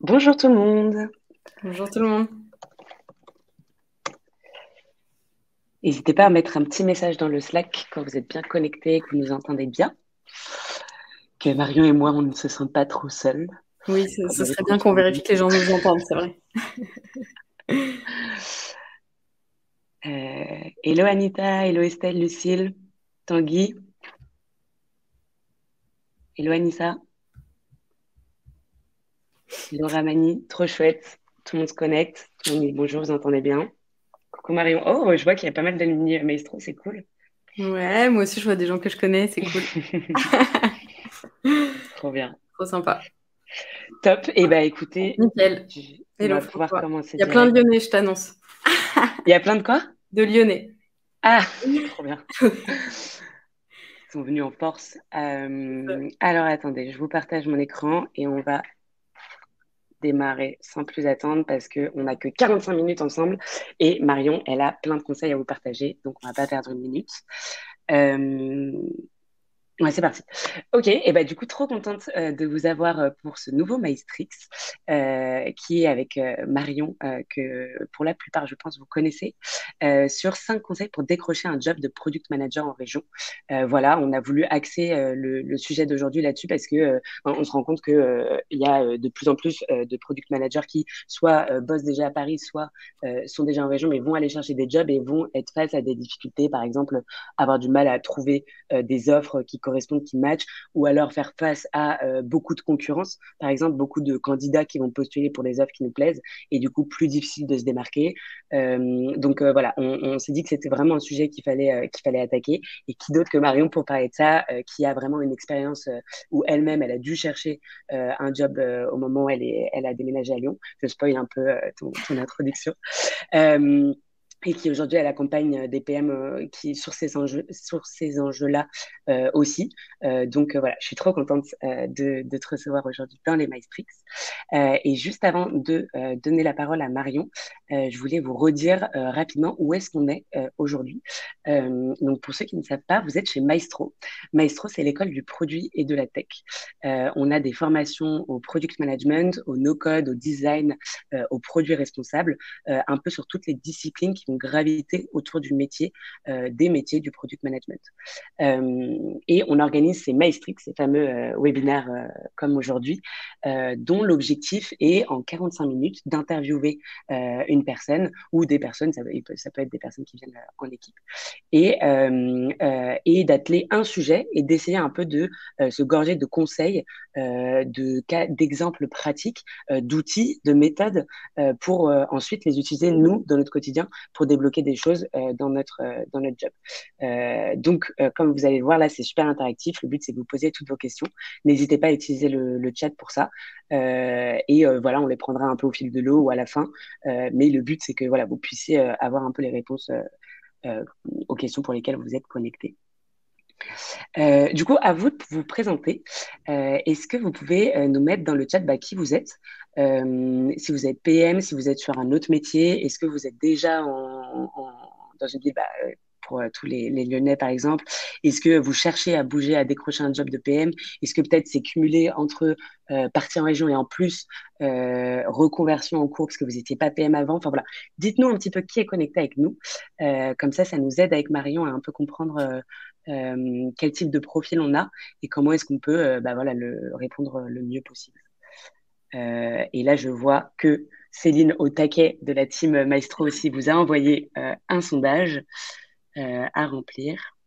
Bonjour tout le monde. Bonjour tout le monde. N'hésitez pas à mettre un petit message dans le Slack quand vous êtes bien connectés et que vous nous entendez bien. Que Marion et moi, on ne se sent pas trop seuls. Oui, Qu'on ce arrive serait bien qu'on tranquillement. vérifie que les gens nous entendent, c'est vrai. Hello Anita, hello Estelle, Lucille, Tanguy, hello Anissa, hello Ramani, trop chouette. Tout le monde se connecte. Tout le monde dit bonjour, vous entendez bien. Coucou Marion. Oh, je vois qu'il y a pas mal d'amis maestro, c'est cool. Ouais, moi aussi je vois des gens que je connais, c'est cool. Trop bien. Trop sympa. Top. Et bah écoutez, Nickel. on Hello va pouvoir François. commencer Il y a plein de direct. Lyonnais, je t'annonce. Il y a plein de quoi? De Lyonnais. Ah, trop bien. Sont venus en force. Alors attendez, je vous partage mon écran et on va démarrer sans plus attendre parce qu'on n'a que 45 minutes ensemble et Marion, elle a plein de conseils à vous partager, donc on va pas perdre une minute. Euh, Ouais, c'est parti. Ok, et bah du coup, trop contente de vous avoir pour ce nouveau Maestrix qui est avec Marion, que pour la plupart, je pense, vous connaissez, sur 5 conseils pour décrocher un job de product manager en région. Voilà, on a voulu axer le sujet d'aujourd'hui là-dessus parce que on se rend compte que il y a de plus en plus de product managers qui soit bossent déjà à Paris, soit sont déjà en région, mais vont aller chercher des jobs et vont être face à des difficultés, par exemple, avoir du mal à trouver des offres qui correspondent, qui matchent, ou alors faire face à beaucoup de concurrence, par exemple beaucoup de candidats qui vont postuler pour des offres qui nous plaisent, et du coup plus difficile de se démarquer. Donc voilà, on s'est dit que c'était vraiment un sujet qu'il fallait attaquer, et qui d'autre que Marion pour parler de ça, qui a vraiment une expérience où elle-même, elle a dû chercher un job au moment où elle a déménagé à Lyon. Je spoil un peu ton introduction. Euh, et qui aujourd'hui elle accompagne des PM qui sur ces enjeux-là aussi. Donc voilà, je suis trop contente de te recevoir aujourd'hui dans les MyStrix. Et juste avant de donner la parole à Marion, je voulais vous redire rapidement où est-ce qu'on est aujourd'hui. Donc pour ceux qui ne savent pas, vous êtes chez Maestro. Maestro, c'est l'école du produit et de la tech. On a des formations au product management, au no-code, au design, au produit responsable, un peu sur toutes les disciplines qui vont graviter autour du métier, des métiers du product management. Et on organise ces Maestrix, ces fameux webinaires comme aujourd'hui, dont l'objectif est en 45 minutes d'interviewer une personne ou des personnes, ça peut être des personnes qui viennent en équipe, et d'atteler un sujet et d'essayer un peu de se gorger de conseils, d'exemples pratiques, d'outils, de méthodes pour ensuite les utiliser nous dans notre quotidien pour débloquer des choses dans notre job. Donc, comme vous allez le voir là, c'est super interactif. Le but, c'est de vous poser toutes vos questions. N'hésitez pas à utiliser le chat pour ça. Voilà, on les prendra un peu au fil de l'eau ou à la fin. Mais le but, c'est que voilà, vous puissiez avoir un peu les réponses euh, aux questions pour lesquelles vous êtes connectés. Du coup, à vous de vous présenter. Est-ce que vous pouvez nous mettre dans le chat qui vous êtes? Si vous êtes PM, si vous êtes sur un autre métier, est-ce que vous êtes déjà dans une ville, pour tous les Lyonnais par exemple? Est-ce que vous cherchez à bouger, à décrocher un job de PM? Est-ce que peut-être c'est cumulé entre partir en région et en plus reconversion en cours parce que vous n'étiez pas PM avant? Enfin voilà, dites-nous un petit peu qui est connecté avec nous. Comme ça nous aide avec Marion à un peu comprendre quel type de profil on a et comment est-ce qu'on peut voilà, le répondre le mieux possible. Et là, je vois que Céline au taquet de la team Maestro aussi vous a envoyé un sondage à remplir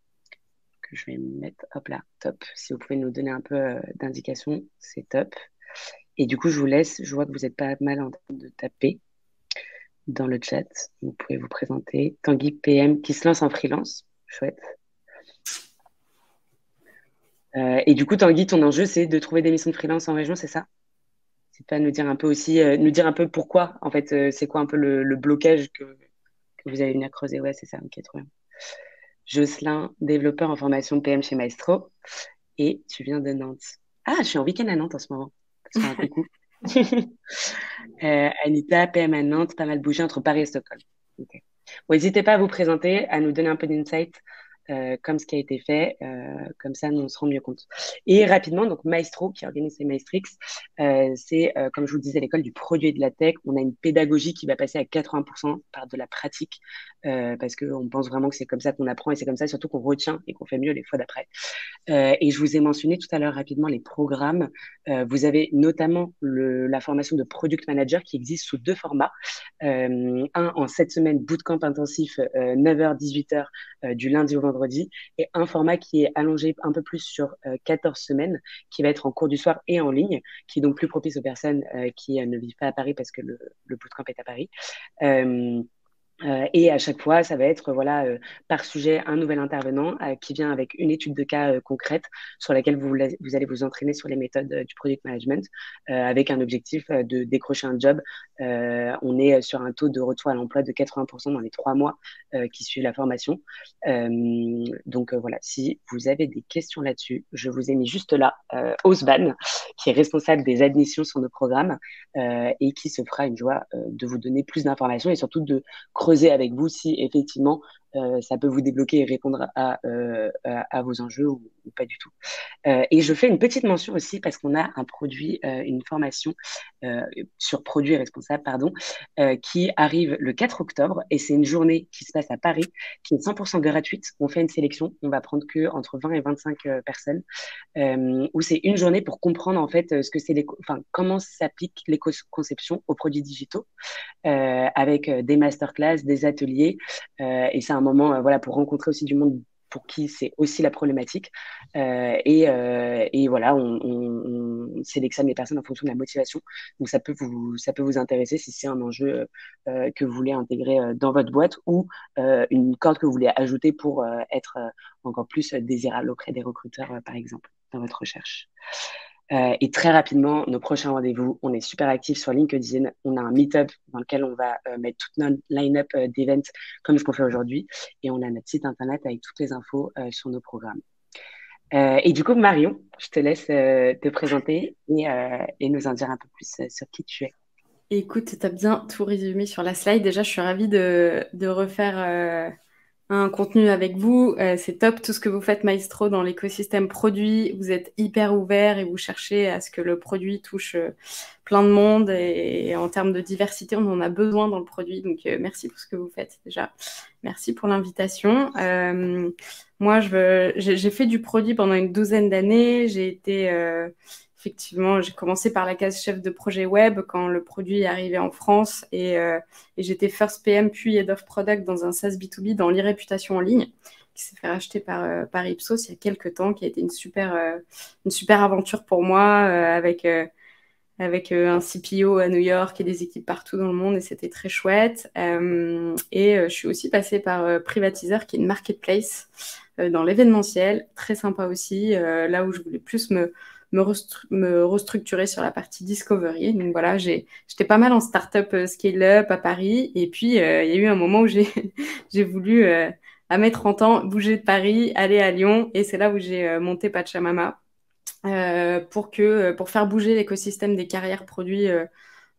que je vais mettre, hop là, top. Si vous pouvez nous donner un peu d'indications, c'est top. Et du coup, je vous laisse, je vois que vous êtes pas mal en train de taper dans le chat. Vous pouvez vous présenter. Tanguy PM qui se lance en freelance. Chouette. Et du coup, Tanguy, ton enjeu, c'est de trouver des missions de freelance en région, c'est ça? C'est pas nous dire un peu aussi, nous dire un peu pourquoi, en fait, c'est quoi un peu le blocage que vous avez venir creuser. Ouais, c'est ça, ok, trop bien. Jocelyn, développeur en formation PM chez Maestro. Et tu viens de Nantes. Ah, je suis en week-end à Nantes en ce moment. Faut se faire un coucou. Anita, PM à Nantes, pas mal bougé entre Paris et Stockholm. Ok. Bon, n'hésitez pas à vous présenter, à nous donner un peu d'insight comme ce qui a été fait. Comme ça, nous, on se rend mieux compte. Et rapidement, donc Maestro, qui organise ces Maestrix, c'est, comme je vous le disais, l'école du produit et de la tech. On a une pédagogie qui va passer à 80% par de la pratique, parce qu'on pense vraiment que c'est comme ça qu'on apprend et c'est comme ça surtout qu'on retient et qu'on fait mieux les fois d'après. Et je vous ai mentionné tout à l'heure rapidement les programmes. Vous avez notamment la formation de Product Manager qui existe sous 2 formats. Un en 7 semaines, bootcamp intensif, 9h-18h du lundi au vendredi, et un format qui est allongé un peu plus sur 14 semaines, qui va être en cours du soir et en ligne, qui est donc plus propice aux personnes qui ne vivent pas à Paris parce que le bootcamp est à Paris. Et à chaque fois, ça va être voilà par sujet un nouvel intervenant qui vient avec une étude de cas concrète sur laquelle vous allez vous entraîner sur les méthodes du product management avec un objectif de décrocher un job. On est sur un taux de retour à l'emploi de 80% dans les 3 mois qui suivent la formation. Donc voilà, si vous avez des questions là-dessus, je vous ai mis juste là Osban, qui est responsable des admissions sur nos programmes et qui se fera une joie de vous donner plus d'informations et surtout de creuser avec vous si effectivement ça peut vous débloquer et répondre à vos enjeux ou pas du tout. Et je fais une petite mention aussi parce qu'on a un produit, une formation sur produit responsable, pardon, qui arrive le 4 octobre et c'est une journée qui se passe à Paris, qui est 100% gratuite. On fait une sélection, on va prendre que entre 20 et 25 personnes, où c'est une journée pour comprendre en fait ce que c'est comment s'applique l'éco-conception aux produits digitaux, avec des masterclass, des ateliers, et c'est un moment voilà pour rencontrer aussi du monde pour qui c'est aussi la problématique. Et voilà, on sélectionne les personnes en fonction de la motivation. Donc ça peut vous intéresser si c'est un enjeu que vous voulez intégrer dans votre boîte ou une corde que vous voulez ajouter pour être encore plus désirable auprès des recruteurs, par exemple, dans votre recherche. Et très rapidement, nos prochains rendez-vous, on est super actifs sur LinkedIn. On a un meet-up dans lequel on va mettre toute notre line-up d'events comme ce qu'on fait aujourd'hui. Et on a notre site internet avec toutes les infos sur nos programmes. Et du coup, Marion, je te laisse te présenter et nous en dire un peu plus sur qui tu es. Écoute, tu as bien tout résumé sur la slide. Déjà, je suis ravie de refaire un contenu avec vous. C'est top tout ce que vous faites, Maestro, dans l'écosystème produit. Vous êtes hyper ouvert et vous cherchez à ce que le produit touche plein de monde. Et en termes de diversité, on en a besoin dans le produit. Donc, merci pour ce que vous faites déjà. Merci pour l'invitation. Moi, j'ai fait du produit pendant une 12aine d'années. Effectivement, j'ai commencé par la case chef de projet web quand le produit est arrivé en France et j'étais first PM puis head of product dans un SaaS B2B dans l'e-réputation en ligne qui s'est fait racheter par Ipsos il y a quelques temps, qui a été une super aventure pour moi avec un CPO à New York et des équipes partout dans le monde et c'était très chouette. Je suis aussi passée par Privatiseur qui est une marketplace dans l'événementiel, très sympa aussi, là où je voulais plus me restructurer sur la partie discovery. Donc voilà, j'étais pas mal en startup scale-up à Paris. Et puis, il y a eu un moment où j'ai voulu, à mes 30 ans, bouger de Paris, aller à Lyon. Et c'est là où j'ai monté Pachamama pour faire bouger l'écosystème des carrières produits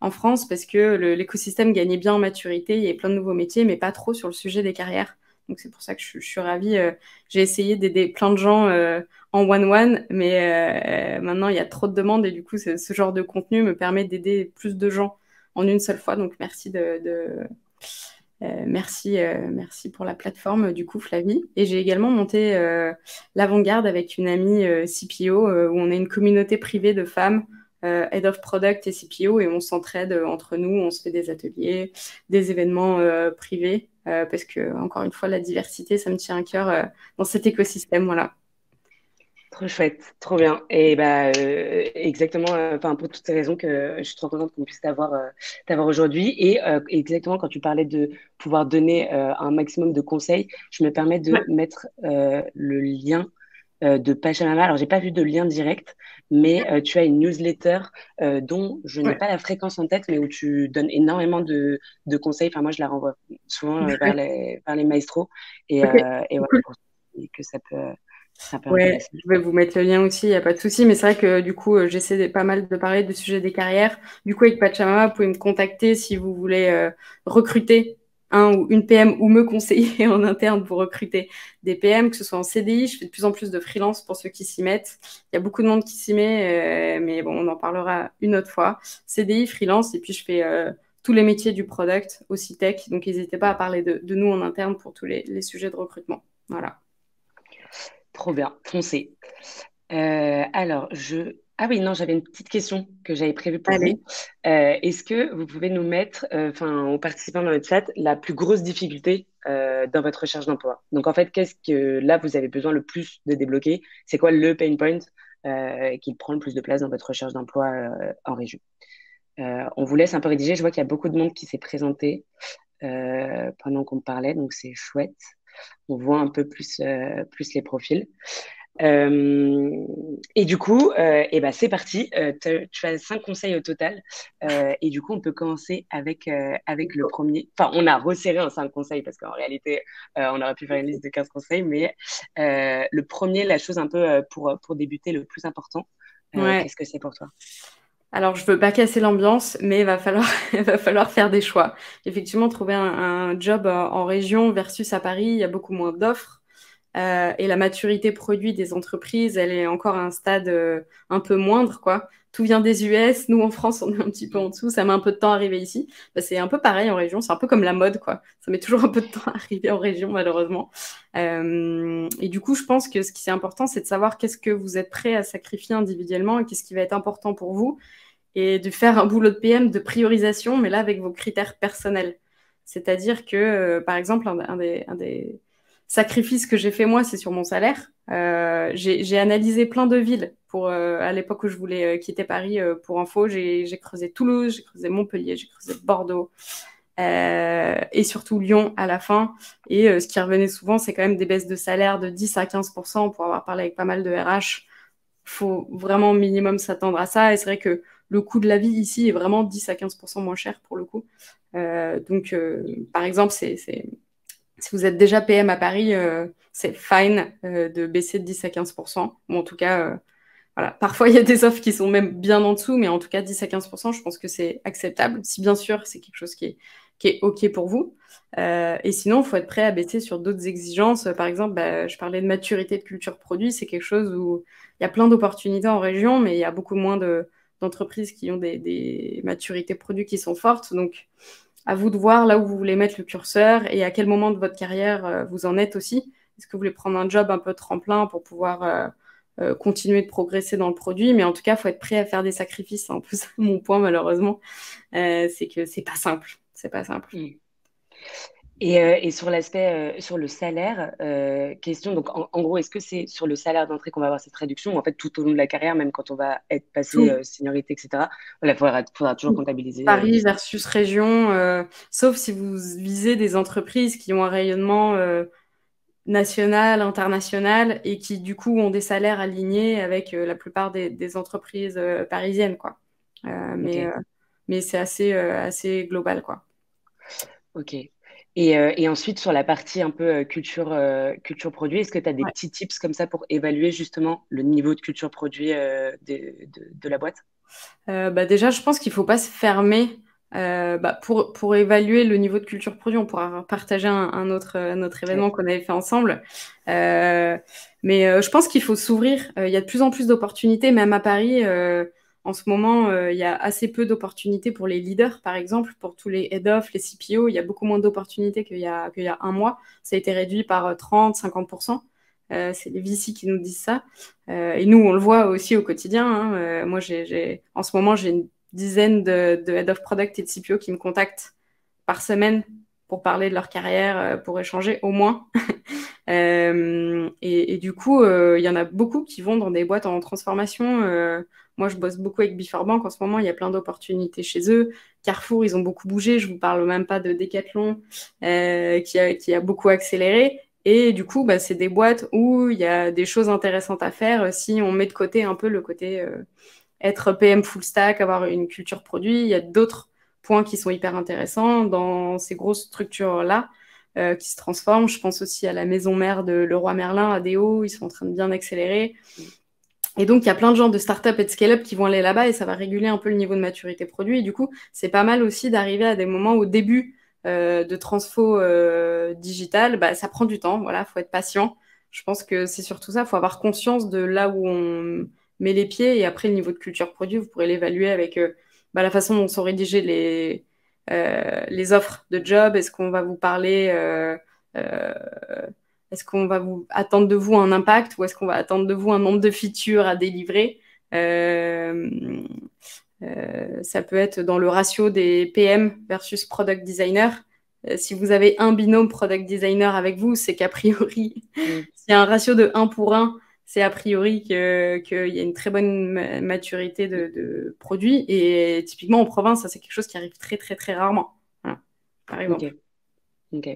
en France, parce que l'écosystème gagnait bien en maturité. Il y avait plein de nouveaux métiers, mais pas trop sur le sujet des carrières. Donc, c'est pour ça que je suis ravie. J'ai essayé d'aider plein de gens en one-one, mais maintenant, il y a trop de demandes et du coup, ce genre de contenu me permet d'aider plus de gens en une seule fois. Donc, merci merci pour la plateforme, du coup, Flavie. Et j'ai également monté l'Avant-Garde avec une amie CPO où on est une communauté privée de femmes Head of Product et CPO et on s'entraide entre nous, on se fait des ateliers, des événements privés parce que, encore une fois, la diversité, ça me tient à cœur dans cet écosystème, voilà. Trop chouette, trop bien. Et exactement, pour toutes ces raisons que je suis trop contente qu'on puisse t'avoir aujourd'hui. Et exactement quand tu parlais de pouvoir donner un maximum de conseils, je me permets de mettre le lien de Pachamama. Alors, j'ai pas vu de lien direct, mais tu as une newsletter dont je n'ai pas la fréquence en tête, mais où tu donnes énormément de conseils. Enfin, moi, je la renvoie souvent vers les maestros. Et voilà, et que ça peut Ouais, intéressant. je vais vous mettre le lien aussi, il n'y a pas de souci. Mais c'est vrai que du coup, j'essaie pas mal de parler du sujet des carrières. Du coup, avec Pachamama, vous pouvez me contacter si vous voulez recruter un ou une PM ou me conseiller en interne pour recruter des PM, que ce soit en CDI. Je fais de plus en plus de freelance pour ceux qui s'y mettent. Il y a beaucoup de monde qui s'y met, mais bon, on en parlera une autre fois. CDI, freelance, et puis je fais tous les métiers du product, aussi tech. Donc, n'hésitez pas à parler de nous en interne pour tous les sujets de recrutement. Voilà. Trop bien, foncez. Alors, Ah oui, non, j'avais une petite question que j'avais prévue pour Allez. vous. Est-ce que vous pouvez nous mettre, aux participants dans le chat, la plus grosse difficulté dans votre recherche d'emploi? Donc, en fait, qu'est-ce que là, vous avez besoin le plus de débloquer? C'est quoi le pain point qui prend le plus de place dans votre recherche d'emploi en région? On vous laisse un peu rédiger. Je vois qu'il y a beaucoup de monde qui s'est présenté pendant qu'on parlait, donc c'est chouette. On voit un peu plus les profils. Et du coup, ben c'est parti. Tu as 5 conseils au total. Et du coup, on peut commencer avec le premier. Enfin, on a resserré en 5 conseils parce qu'en réalité, on aurait pu faire une liste de 15 conseils. Mais le premier, la chose un peu pour débuter, le plus important, Ouais. qu'est-ce que c'est pour toi? Alors, je veux pas casser l'ambiance, mais il va falloir, il va falloir faire des choix. Effectivement, trouver un job en région versus à Paris, il y a beaucoup moins d'offres. Et la maturité produit des entreprises, elle est encore à un stade un peu moindre, quoi. Tout vient des US. Nous, en France, on est un petit peu en dessous. Ça met un peu de temps à arriver ici. Bah, c'est un peu pareil en région. C'est un peu comme la mode, quoi. Ça met toujours un peu de temps à arriver en région, malheureusement. Et du coup, je pense que ce qui est important, c'est de savoir qu'est-ce que vous êtes prêt à sacrifier individuellement et qu'est-ce qui va être important pour vous et de faire un boulot de PM de priorisation, mais là avec vos critères personnels. C'est-à-dire que, par exemple, un des sacrifices que j'ai fait moi, c'est sur mon salaire. J'ai analysé plein de villes pour, à l'époque où je voulais quitter Paris pour info. J'ai creusé Toulouse, j'ai creusé Montpellier, j'ai creusé Bordeaux. Et surtout Lyon à la fin. Et ce qui revenait souvent, c'est quand même des baisses de salaire de 10 à 15% pour avoir parlé avec pas mal de RH. Il faut vraiment au minimum s'attendre à ça. Et c'est vrai que le coût de la vie ici est vraiment 10 à 15% moins cher pour le coup. Donc, par exemple, si vous êtes déjà PM à Paris, c'est fine de baisser de 10 à 15%. Ou en tout cas, voilà. Parfois, il y a des offres qui sont même bien en dessous, mais en tout cas, 10 à 15%, je pense que c'est acceptable. Si bien sûr, c'est quelque chose qui est OK pour vous. Et sinon, il faut être prêt à baisser sur d'autres exigences. Par exemple, je parlais de maturité de culture produit. C'est quelque chose où il y a plein d'opportunités en région, mais il y a beaucoup moins d'entreprises qui ont des maturités produits qui sont fortes. Donc, à vous de voir là où vous voulez mettre le curseur et à quel moment de votre carrière vous en êtes aussi. Est-ce que vous voulez prendre un job un peu tremplin pour pouvoir continuer de progresser dans le produit? Mais en tout cas, il faut être prêt à faire des sacrifices. C'est un peu ça mon point, malheureusement. C'est que c'est pas simple. C'est pas simple. Et sur l'aspect, sur le salaire, question, donc en gros, est-ce que c'est sur le salaire d'entrée qu'on va avoir cette réduction ou en fait tout au long de la carrière, même quand on va être passé Tout. seniorité, etc. Voilà, faudra toujours comptabiliser Paris ça. versus région, sauf si vous visez des entreprises qui ont un rayonnement national, international et qui du coup ont des salaires alignés avec la plupart des entreprises parisiennes, quoi. Ok, Mais c'est assez global, quoi. ok. Et ensuite, sur la partie un peu culture produit, est-ce que tu as des Ouais. petits tips comme ça pour évaluer justement le niveau de culture produit de la boîte? Déjà, je pense qu'il ne faut pas se fermer. Pour évaluer le niveau de culture produit, on pourra partager un autre événement Ouais. qu'on avait fait ensemble. Mais je pense qu'il faut s'ouvrir. Il y a de plus en plus d'opportunités, même à Paris. En ce moment, il y a assez peu d'opportunités pour les leaders, par exemple, pour tous les head-off, les CPO. Il y a beaucoup moins d'opportunités qu'il y a un mois. Ça a été réduit par 30-50%. C'est les VC qui nous disent ça. Et nous, on le voit aussi au quotidien. Hein. Moi, en ce moment, j'ai une dizaine de Head of Product et de CPO qui me contactent par semaine pour parler de leur carrière, pour échanger au moins. Et du coup, il y en a beaucoup qui vont dans des boîtes en transformation. Moi, je bosse beaucoup avec Before Bank en ce moment. Il y a plein d'opportunités chez eux. Carrefour, ils ont beaucoup bougé. Je vous parle même pas de Decathlon, qui a beaucoup accéléré. Et du coup, c'est des boîtes où il y a des choses intéressantes à faire si on met de côté un peu le côté être PM full stack, avoir une culture produit. Il y a d'autres points qui sont hyper intéressants dans ces grosses structures-là qui se transforment. Je pense aussi à la maison mère de Leroy Merlin, ADO. Ils sont en train de bien accélérer. Et donc, il y a plein de gens de start-up et de scale-up qui vont aller là-bas et ça va réguler un peu le niveau de maturité produit. Et du coup, c'est pas mal aussi d'arriver à des moments au début de transfo digital, bah, ça prend du temps. Voilà, faut être patient. Je pense que c'est surtout ça. Il faut avoir conscience de là où on met les pieds. Et après, le niveau de culture produit, vous pourrez l'évaluer avec bah, la façon dont sont rédigées les offres de job. Est-ce qu'on va vous parler euh, est-ce qu'on va vous attendre de vous un impact ou est-ce qu'on va attendre de vous un nombre de features à délivrer? Ça peut être dans le ratio des PM versus product designer. Si vous avez un binôme product designer avec vous, c'est qu'a priori, s'il y a un ratio de 1 pour 1, c'est a priori qu'il y a une très bonne maturité de produit. Et typiquement en province, ça c'est quelque chose qui arrive très très très rarement. Voilà, par exemple. Ok.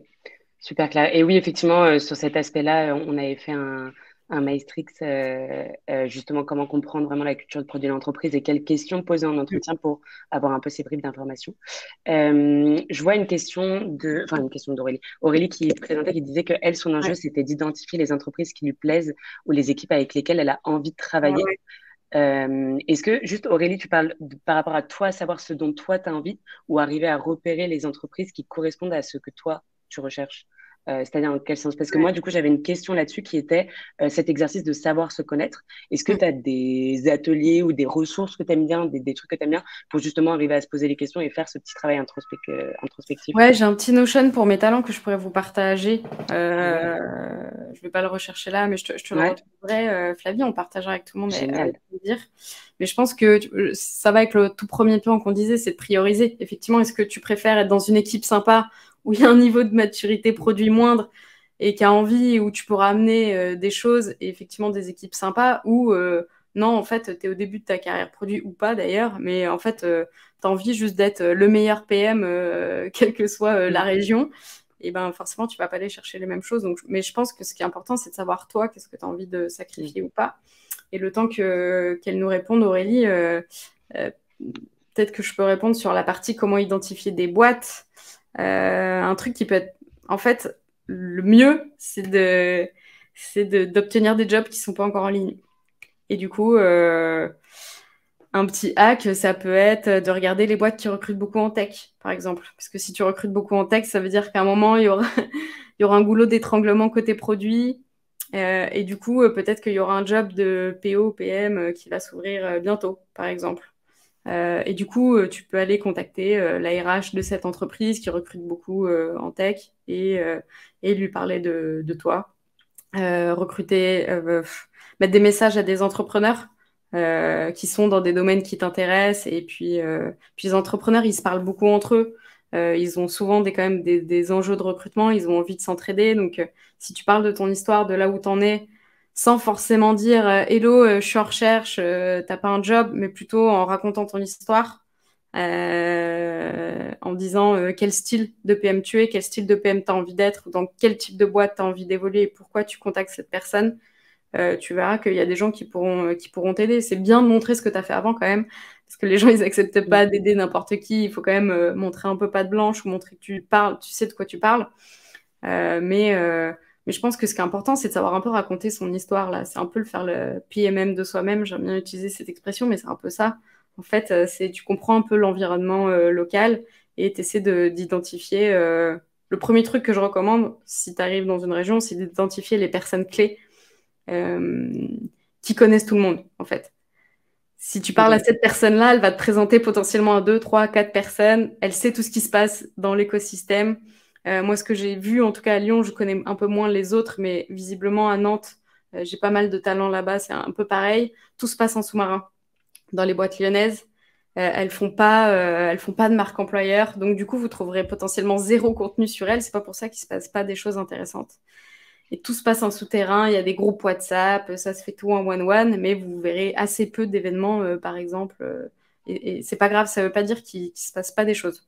Super clair. Et oui, effectivement, sur cet aspect-là, on avait fait un Maestrix, justement, comment comprendre vraiment la culture de produit de l'entreprise et quelles questions poser en entretien pour avoir un peu ces bribes d'informations. Je vois une question d'Aurélie. Aurélie qui présentait, qui disait que elle, son enjeu, Ouais. c'était d'identifier les entreprises qui lui plaisent ou les équipes avec lesquelles elle a envie de Ouais, travailler. ouais. Est-ce que, juste Aurélie, tu parles par rapport à toi, savoir ce dont toi tu as envie ou arriver à repérer les entreprises qui correspondent à ce que toi tu recherches? C'est-à-dire dans quel sens? Parce que moi, du coup, j'avais une question là-dessus qui était cet exercice de savoir se connaître. Est-ce que Mm. tu as des ateliers ou des ressources que tu aimes bien, des trucs que tu aimes bien pour justement arriver à se poser les questions et faire ce petit travail introspectif? Ouais, j'ai un petit Notion pour mes talents que je pourrais vous partager. Ouais, Je vais pas le rechercher là, mais je te le ouais, retrouverai. Flavie, on partagera avec tout le monde avec génial. plaisir. Mais je pense que ça va avec le tout premier plan qu'on disait, c'est de prioriser. Effectivement, est-ce que tu préfères être dans une équipe sympa où il y a un niveau de maturité produit moindre et qui a envie, où tu pourras amener des choses et effectivement des équipes sympas, ou non, en fait, tu es au début de ta carrière produit ou pas d'ailleurs, mais en fait, tu as envie juste d'être le meilleur PM, quelle que soit la Mm, région, et ben forcément, tu vas pas aller chercher les mêmes choses. Donc, mais je pense que ce qui est important, c'est de savoir toi, qu'est-ce que tu as envie de mm. sacrifier ou pas. Et le temps qu'elle nous réponde, Aurélie, euh, peut-être que je peux répondre sur la partie comment identifier des boîtes. Un truc qui peut être, en fait, le mieux, d'obtenir des jobs qui sont pas encore en ligne. Et du coup, un petit hack, ça peut être de regarder les boîtes qui recrutent beaucoup en tech, par exemple. Parce que si tu recrutes beaucoup en tech, ça veut dire qu'à un moment, il y aura un goulot d'étranglement côté produit. Et du coup, peut-être qu'il y aura un job de PO, PM qui va s'ouvrir bientôt, par exemple. Et du coup, tu peux aller contacter la RH de cette entreprise qui recrute beaucoup en tech et lui parler de toi. Recruter, mettre des messages à des entrepreneurs qui sont dans des domaines qui t'intéressent. Et puis les entrepreneurs, ils se parlent beaucoup entre eux. Ils ont souvent quand même des enjeux de recrutement, ils ont envie de s'entraider. Donc, si tu parles de ton histoire, de là où t'en es, sans forcément dire Hello, je suis en recherche, t'as pas un job, mais plutôt en racontant ton histoire, en disant quel style de PM tu es, quel style de PM tu as envie d'être, dans quel type de boîte tu as envie d'évoluer et pourquoi tu contactes cette personne. Tu verras qu'il y a des gens qui pourront t'aider. C'est bien de montrer ce que tu as fait avant quand même, parce que les gens, ils acceptent Mm. pas d'aider n'importe qui. Il faut quand même montrer un peu patte blanche ou montrer que tu parles, tu sais de quoi tu parles. Euh, mais, euh, mais je pense que ce qui est important, c'est de savoir un peu raconter son histoire là. C'est un peu le faire le PMM de soi-même. J'aime bien utiliser cette expression, mais c'est un peu ça. En fait, c'est tu comprends un peu l'environnement local et tu essaies d'identifier. Le premier truc que je recommande, si tu arrives dans une région, c'est d'identifier les personnes clés euh, qui connaissent tout le monde, en fait. Si tu parles à Ok. cette personne-là, elle va te présenter potentiellement à 2, 3, 4 personnes. Elle sait tout ce qui se passe dans l'écosystème. Moi, ce que j'ai vu, en tout cas à Lyon, je connais un peu moins les autres, mais visiblement à Nantes, j'ai pas mal de talents là-bas, c'est un peu pareil. Tout se passe en sous-marin dans les boîtes lyonnaises. Elles font pas de marque employeur, donc du coup, vous trouverez potentiellement zéro contenu sur elles. C'est pas pour ça qu'il se passe pas des choses intéressantes. Et tout se passe en souterrain, il y a des groupes WhatsApp, ça se fait tout en one-one, mais vous verrez assez peu d'événements, par exemple. Et c'est pas grave, ça veut pas dire qu'il se passe pas des choses.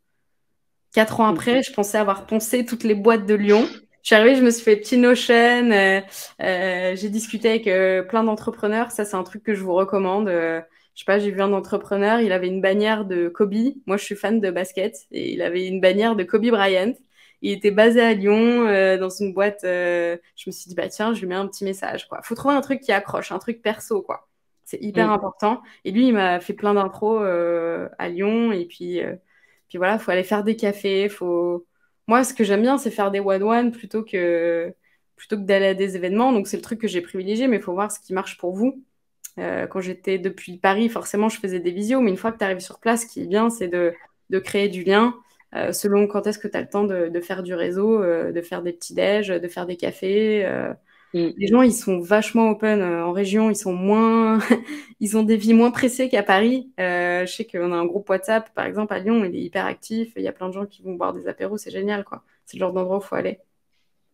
4 ans Mm. après, je pensais avoir poncé toutes les boîtes de Lyon. Je suis arrivée, je me suis fait petit Notion, j'ai discuté avec plein d'entrepreneurs. Ça, c'est un truc que je vous recommande. Je sais pas, j'ai vu un entrepreneur, il avait une bannière de Kobe. Moi, je suis fan de basket et il avait une bannière de Kobe Bryant. Il était basé à Lyon, dans une boîte. Je me suis dit, bah tiens, je lui mets un petit message, quoi. Faut trouver un truc qui accroche, un truc perso, quoi. C'est hyper Mm. important. Et lui, il m'a fait plein d'intros à Lyon. Et puis voilà, faut aller faire des cafés, faut Moi, ce que j'aime bien, c'est faire des one-one plutôt que d'aller à des événements. Donc, c'est le truc que j'ai privilégié, mais il faut voir ce qui marche pour vous. Quand j'étais depuis Paris, forcément, je faisais des visios, mais une fois que tu arrives sur place, ce qui est bien, c'est de créer du lien selon quand est-ce que tu as le temps de faire du réseau, de faire des petits déj, de faire des cafés. Mm. Les gens, ils sont vachement open en région, ils sont moins, ils ont des vies moins pressées qu'à Paris. Je sais qu'on a un groupe WhatsApp, par exemple, à Lyon, il est hyper actif, il y a plein de gens qui vont boire des apéros, c'est génial, quoi. C'est le genre d'endroit où il faut aller.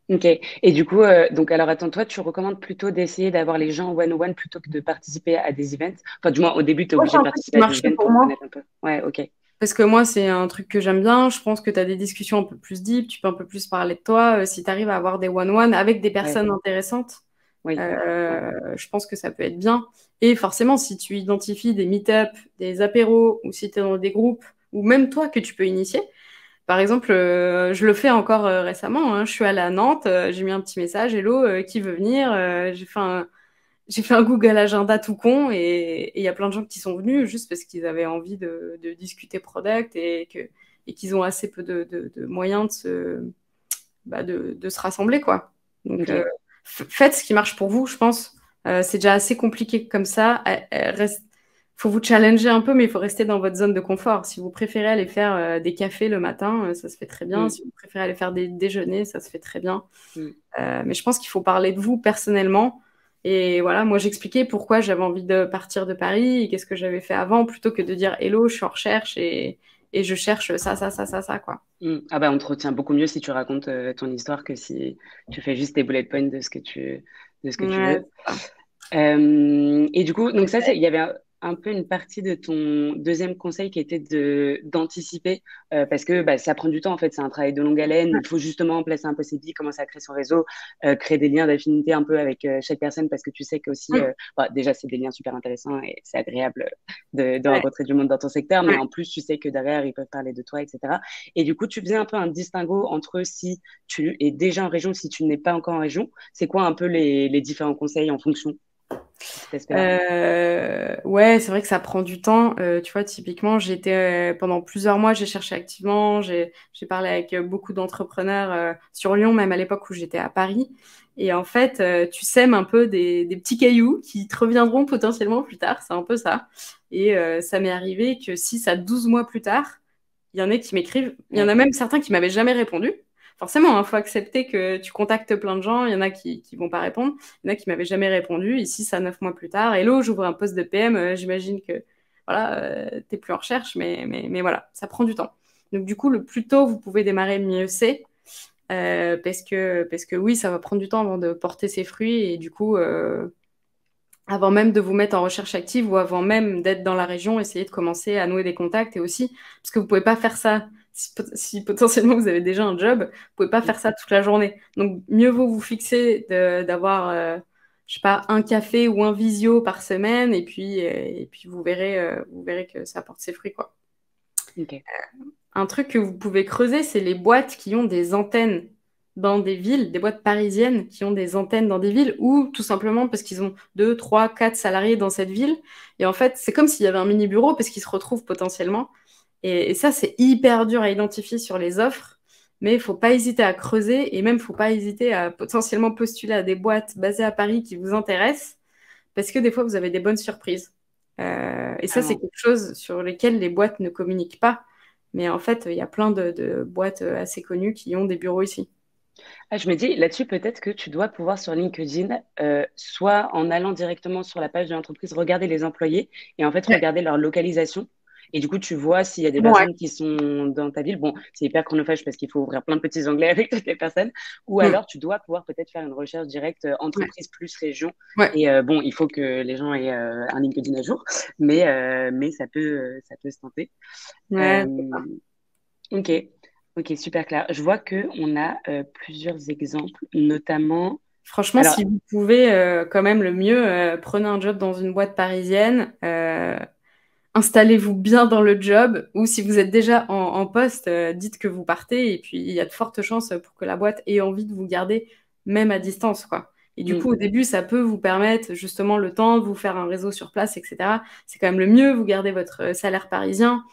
Ok. Et du coup, donc alors attends, toi, tu recommandes plutôt d'essayer d'avoir les gens one-on-one plutôt que de participer à des events? Enfin, du moins, au début, tu es Moi, c'est obligé de un truc qui participer à des marchait events pour pour te moi. connaître un peu. Ouais, ok. Parce que moi, c'est un truc que j'aime bien. Je pense que tu as des discussions un peu plus deep, tu peux un peu plus parler de toi. Si tu arrives à avoir des one-one avec des Ouais, personnes intéressantes, oui. Ouais. je pense que ça peut être bien. Et forcément, si tu identifies des meet-up, des apéros, ou si tu es dans des groupes, ou même toi que tu peux initier. Par exemple, je le fais encore récemment, hein. Je suis allée à Nantes, j'ai mis un petit message, Hello, qui veut venir? J'ai fait un Google Agenda tout con et il y a plein de gens qui sont venus juste parce qu'ils avaient envie de discuter product et qu'ils ont assez peu de moyens de se rassembler, quoi. Donc, Ok. faites ce qui marche pour vous, je pense. C'est déjà assez compliqué comme ça. Faut vous challenger un peu, mais il faut rester dans votre zone de confort. Si vous préférez aller faire des cafés le matin, ça se fait très bien. Mm, Si vous préférez aller faire des déjeuners, ça se fait très bien. mm. Mais je pense qu'il faut parler de vous personnellement. Et voilà, moi j'expliquais pourquoi j'avais envie de partir de Paris et qu'est-ce que j'avais fait avant, plutôt que de dire Hello, je suis en recherche et je cherche ça, ça, ça, ça, ça, quoi. Mm. Ah bah, on te retient beaucoup mieux si tu racontes ton histoire que si tu fais juste des bullet points de ce que tu Ouais, veux. Et du coup, donc ça, il y avait un peu une partie de ton deuxième conseil qui était d'anticiper, parce que bah, ça prend du temps en fait, c'est un travail de longue haleine. Il faut justement placer un peu ses billes, commencer à créer son réseau, créer des liens d'affinité un peu avec chaque personne, parce que tu sais que aussi, ouais, bah, déjà c'est des liens super intéressants et c'est agréable de ouais. rencontrer du monde dans ton secteur, mais Ouais. en plus tu sais que derrière ils peuvent parler de toi, etc. Et du coup, tu faisais un peu un distinguo entre si tu es déjà en région, si tu n'es pas encore en région. C'est quoi un peu les différents conseils en fonction? Cet aspect-là. Ouais, c'est vrai que ça prend du temps. Tu vois, typiquement, pendant plusieurs mois, j'ai cherché activement, j'ai parlé avec beaucoup d'entrepreneurs sur Lyon, même à l'époque où j'étais à Paris. Et en fait, tu sèmes un peu des petits cailloux qui te reviendront potentiellement plus tard. C'est un peu ça. Et ça m'est arrivé que 6 à 12 mois plus tard, il y en a qui m'écrivent. Il y en Ouais. a même certains qui m'avaient jamais répondu. Forcément, il faut accepter que tu contactes plein de gens. Il y en a qui vont pas répondre. Il y en a qui m'avaient jamais répondu. Ici, ça 9 mois plus tard. Hello, j'ouvre un poste de PM. J'imagine que voilà, t'es plus en recherche, mais voilà, ça prend du temps. Donc du coup, le plus tôt vous pouvez démarrer, le mieux c'est. Parce que oui, ça va prendre du temps avant de porter ses fruits et du coup, avant même de vous mettre en recherche active ou avant même d'être dans la région, essayez de commencer à nouer des contacts et aussi, parce que vous pouvez pas faire ça si potentiellement vous avez déjà un job, vous pouvez pas faire ça toute la journée. Donc mieux vaut vous fixer d'avoir, je sais pas, un café ou un visio par semaine et puis vous verrez que ça porte ses fruits, quoi. Ok. Un truc que vous pouvez creuser, c'est les boîtes qui ont des antennes dans des villes, des boîtes parisiennes qui ont des antennes dans des villes, ou tout simplement parce qu'ils ont 2, 3, 4 salariés dans cette ville. Et en fait, c'est comme s'il y avait un mini-bureau parce qu'ils se retrouvent potentiellement. Et ça, c'est hyper dur à identifier sur les offres, mais il ne faut pas hésiter à creuser et même il ne faut pas hésiter à potentiellement postuler à des boîtes basées à Paris qui vous intéressent, parce que des fois, vous avez des bonnes surprises. Et ça, c'est Vraiment. quelque chose sur lequel les boîtes ne communiquent pas. Mais en fait, il y a plein de boîtes assez connues qui ont des bureaux ici. Ah, je me dis, là-dessus, peut-être que tu dois pouvoir sur LinkedIn, soit en allant directement sur la page de l'entreprise, regarder les employés et en fait Ouais. regarder leur localisation. Et du coup, tu vois s'il y a des C'est bon, ouais. personnes qui sont dans ta ville. Bon, c'est hyper chronophage parce qu'il faut ouvrir plein de petits onglets avec toutes les personnes. Ou Mm. alors, tu dois pouvoir peut-être faire une recherche directe Ouais. entreprise plus région. Ouais. Et bon, il faut que les gens aient un LinkedIn à jour, mais ça peut se tenter. Ouais. Euh, Ok, ok, super clair. Je vois que on a plusieurs exemples, notamment. Franchement, Alors, si vous pouvez, quand même, le mieux, prenez un job dans une boîte parisienne. Installez-vous bien dans le job ou si vous êtes déjà en poste, dites que vous partez et puis il y a de fortes chances pour que la boîte ait envie de vous garder même à distance, quoi. Et du hmm, coup, au début, ça peut vous permettre justement le temps de vous faire un réseau sur place, etc. C'est quand même le mieux, vous gardez votre salaire parisien.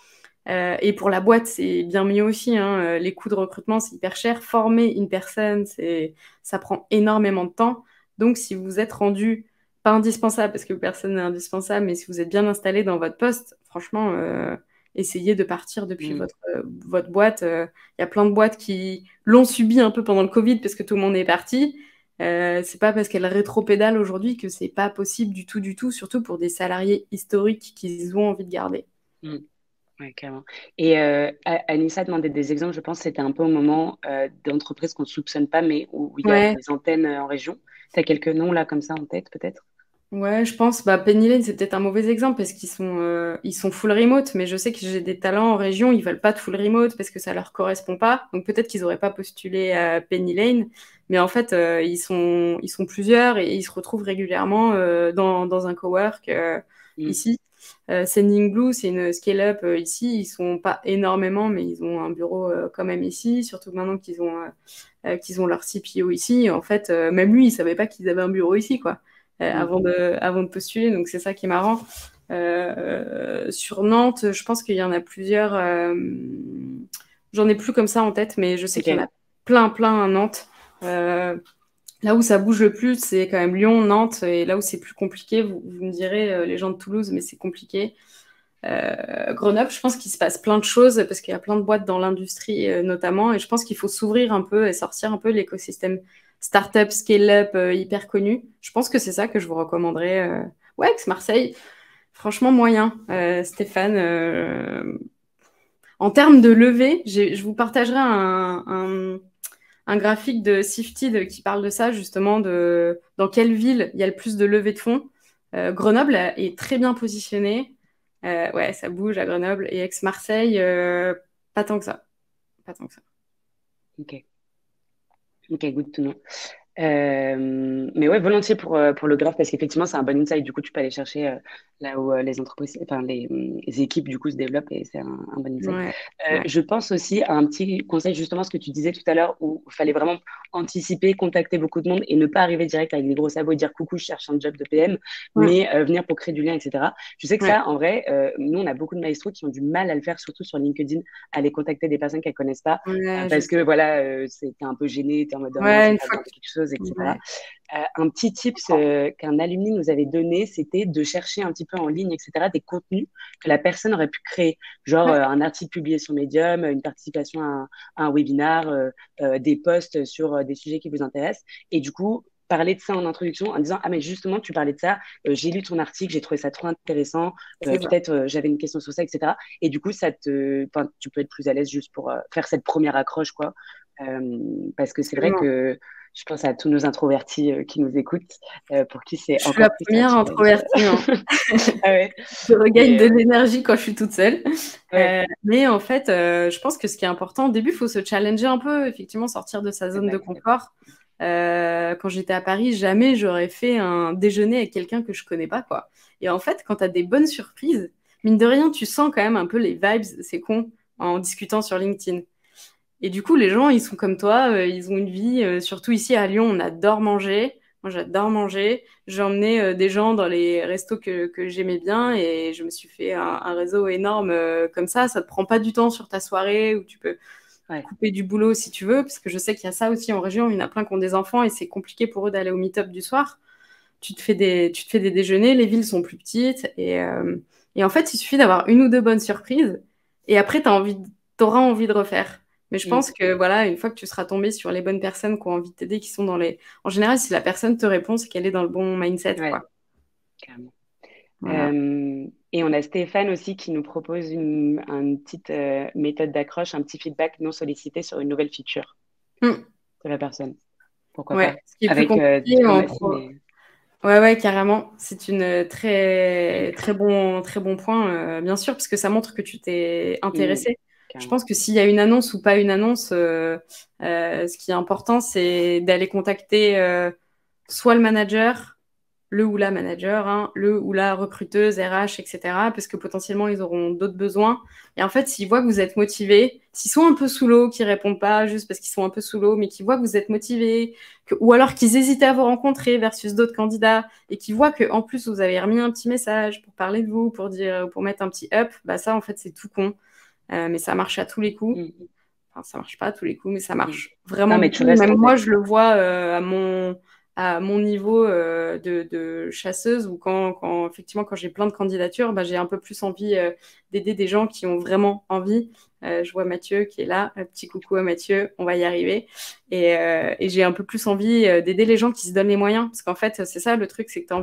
Et pour la boîte, c'est bien mieux aussi, hein. Les coûts de recrutement, c'est hyper cher. Former une personne, ça prend énormément de temps. Donc, si vous êtes rendu pas indispensable, parce que personne n'est indispensable, mais si vous êtes bien installé dans votre poste, franchement, essayez de partir depuis Mm. votre boîte. Il y a plein de boîtes qui l'ont subi un peu pendant le Covid parce que tout le monde est parti. C'est pas parce qu'elle rétropédale aujourd'hui que c'est pas possible du tout, surtout pour des salariés historiques qu'ils ont envie de garder. Mm. Ouais, carrément. Et Anissa demandait des exemples, je pense que c'était un peu au moment d'entreprises qu'on ne soupçonne pas, mais où il y a Ouais, des antennes en région. Tu as quelques noms là comme ça en tête, peut-être? ouais, je pense. Bah, Penny Lane, c'est peut-être un mauvais exemple parce ils sont full remote, mais je sais que j'ai des talents en région, ils veulent pas de full remote parce que ça leur correspond pas. Donc peut-être qu'ils auraient pas postulé à Penny Lane, mais en fait, ils sont plusieurs et ils se retrouvent régulièrement dans un cowork Mm. ici. Sending Blue, c'est une scale-up ici. Ils sont pas énormément, mais ils ont un bureau quand même ici, surtout maintenant qu'ils ont leur CPO ici. En fait, même lui, il savait pas qu'ils avaient un bureau ici, quoi, Mm. avant de postuler. Donc c'est ça qui est marrant. Sur Nantes, je pense qu'il y en a plusieurs. J'en ai plus comme ça en tête, mais je sais qu'il y en Ok. a plein à Nantes. Euh, Là où ça bouge le plus, c'est quand même Lyon, Nantes, et là où c'est plus compliqué, vous me direz, les gens de Toulouse, mais c'est compliqué. Grenoble, je pense qu'il se passe plein de choses parce qu'il y a plein de boîtes dans l'industrie notamment, et je pense qu'il faut s'ouvrir un peu et sortir un peu de l'écosystème startup, scale-up hyper connu. Je pense que c'est ça que je vous recommanderais. Ouais, Aix-Marseille, franchement moyen. Stéphane, en termes de levée, je vous partagerai un graphique de Sifted qui parle de ça, justement, de dans quelle ville il y a le plus de levée de fonds. Grenoble est très bien positionné. Ouais, ça bouge à Grenoble. Et Aix-Marseille, pas tant que ça. Pas tant que ça. Ok. Ok, good to know. Mais ouais, volontiers pour le graphe, parce qu'effectivement, c'est un bon insight. Du coup, tu peux aller chercher là où les entreprises, enfin les équipes, du coup, se développent et c'est un bon insight. Ouais, ouais. Je pense aussi à un petit conseil, justement, ce que tu disais tout à l'heure, où il fallait vraiment anticiper, contacter beaucoup de monde et ne pas arriver direct avec des gros sabots et dire coucou, je cherche un job de PM, Ouais, mais venir pour créer du lien, etc. Je sais que ouais. ça, en vrai, nous, on a beaucoup de maestros qui ont du mal à le faire, surtout sur LinkedIn, à aller contacter des personnes qu'elles connaissent pas Ouais, je parce que sais. voilà, t'es un peu gêné, t'es en mode oh non, Ouais, j'ai une pas fois besoin de que... quelque chose, etc. Ouais. Un petit tips qu'un alumni nous avait donné, c'était de chercher un petit peu en ligne, etc., des contenus que la personne aurait pu créer, genre Ouais. un article publié sur Medium, une participation à un webinar, des posts sur des sujets qui vous intéressent, et du coup parler de ça en introduction en disant ah mais justement tu parlais de ça, j'ai lu ton article, j'ai trouvé ça trop intéressant, C'est ça. peut-être j'avais une question sur ça, etc. Et du coup tu peux être plus à l'aise juste pour faire cette première accroche quoi. Parce que c'est vrai Absolument. que je pense à tous nos introvertis qui nous écoutent, pour qui c'est Je suis la encore plus un première challenge. introvertie, hein. Ah ouais. Je regagne Mais de l'énergie quand je suis toute seule. ouais, Mais en fait, je pense que ce qui est important, au début, il faut se challenger un peu, effectivement, sortir de sa c'est zone de vrai. confort. Quand j'étais à Paris, jamais j'aurais fait un déjeuner avec quelqu'un que je connais pas, quoi. Et en fait, quand tu as des bonnes surprises, mine de rien, tu sens quand même un peu les vibes, c'est con, en discutant sur LinkedIn. Et du coup, les gens, ils sont comme toi, ils ont une vie, surtout ici à Lyon, on adore manger. Moi, j'adore manger. J'ai emmené des gens dans les restos que j'aimais bien et je me suis fait un réseau énorme comme ça. Ça te prend pas du temps sur ta soirée où tu peux Ouais. couper du boulot si tu veux, parce que je sais qu'il y a ça aussi en région. Il y en a plein qui ont des enfants et c'est compliqué pour eux d'aller au meet-up du soir. Tu te fais des déjeuners, les villes sont plus petites et en fait, il suffit d'avoir une ou deux bonnes surprises et après, t'auras envie de refaire. Mais je Mm. pense que voilà, une fois que tu seras tombé sur les bonnes personnes qui ont envie de t'aider, qui sont dans les... En général, si la personne te répond, c'est qu'elle est dans le bon mindset, Ouais, quoi. carrément. Voilà. Et on a Stéphane aussi qui nous propose une petite méthode d'accroche, un petit feedback non sollicité sur une nouvelle feature Hmm. de la personne. Pourquoi Ouais. pas? Ce qui est plus Avec compliqué en diplomatie, pro... mais Ouais, ouais, carrément. C'est une très bon point, bien sûr, parce que ça montre que tu t'es mm, intéressé. Je carrément. pense que s'il y a une annonce ou pas une annonce, ce qui est important, c'est d'aller contacter soit le manager, le ou la manager, hein, le ou la recruteuse, RH, etc. Parce que potentiellement, ils auront d'autres besoins. Et en fait, s'ils voient que vous êtes motivé, s'ils sont un peu sous l'eau, qu'ils répondent pas juste parce qu'ils sont un peu sous l'eau, mais qu'ils voient que vous êtes motivé, ou alors qu'ils hésitaient à vous rencontrer versus d'autres candidats, et qu'ils voient que en plus vous avez remis un petit message pour parler de vous, pour dire, pour mettre un petit up, bah ça en fait c'est tout con. mais ça marche à tous les coups. Mm. Enfin, ça marche pas à tous les coups, mais ça Mm. marche vraiment Non, mais tu beaucoup. restes Même moi, honnête. je le vois à mon niveau de chasseuse, ou effectivement, quand j'ai plein de candidatures, bah, j'ai un peu plus envie d'aider des gens qui ont vraiment envie. Je vois Mathieu qui est là. Petit coucou à Mathieu, on va y arriver. Et j'ai un peu plus envie d'aider les gens qui se donnent les moyens. Parce qu'en fait, c'est ça le truc, c'est que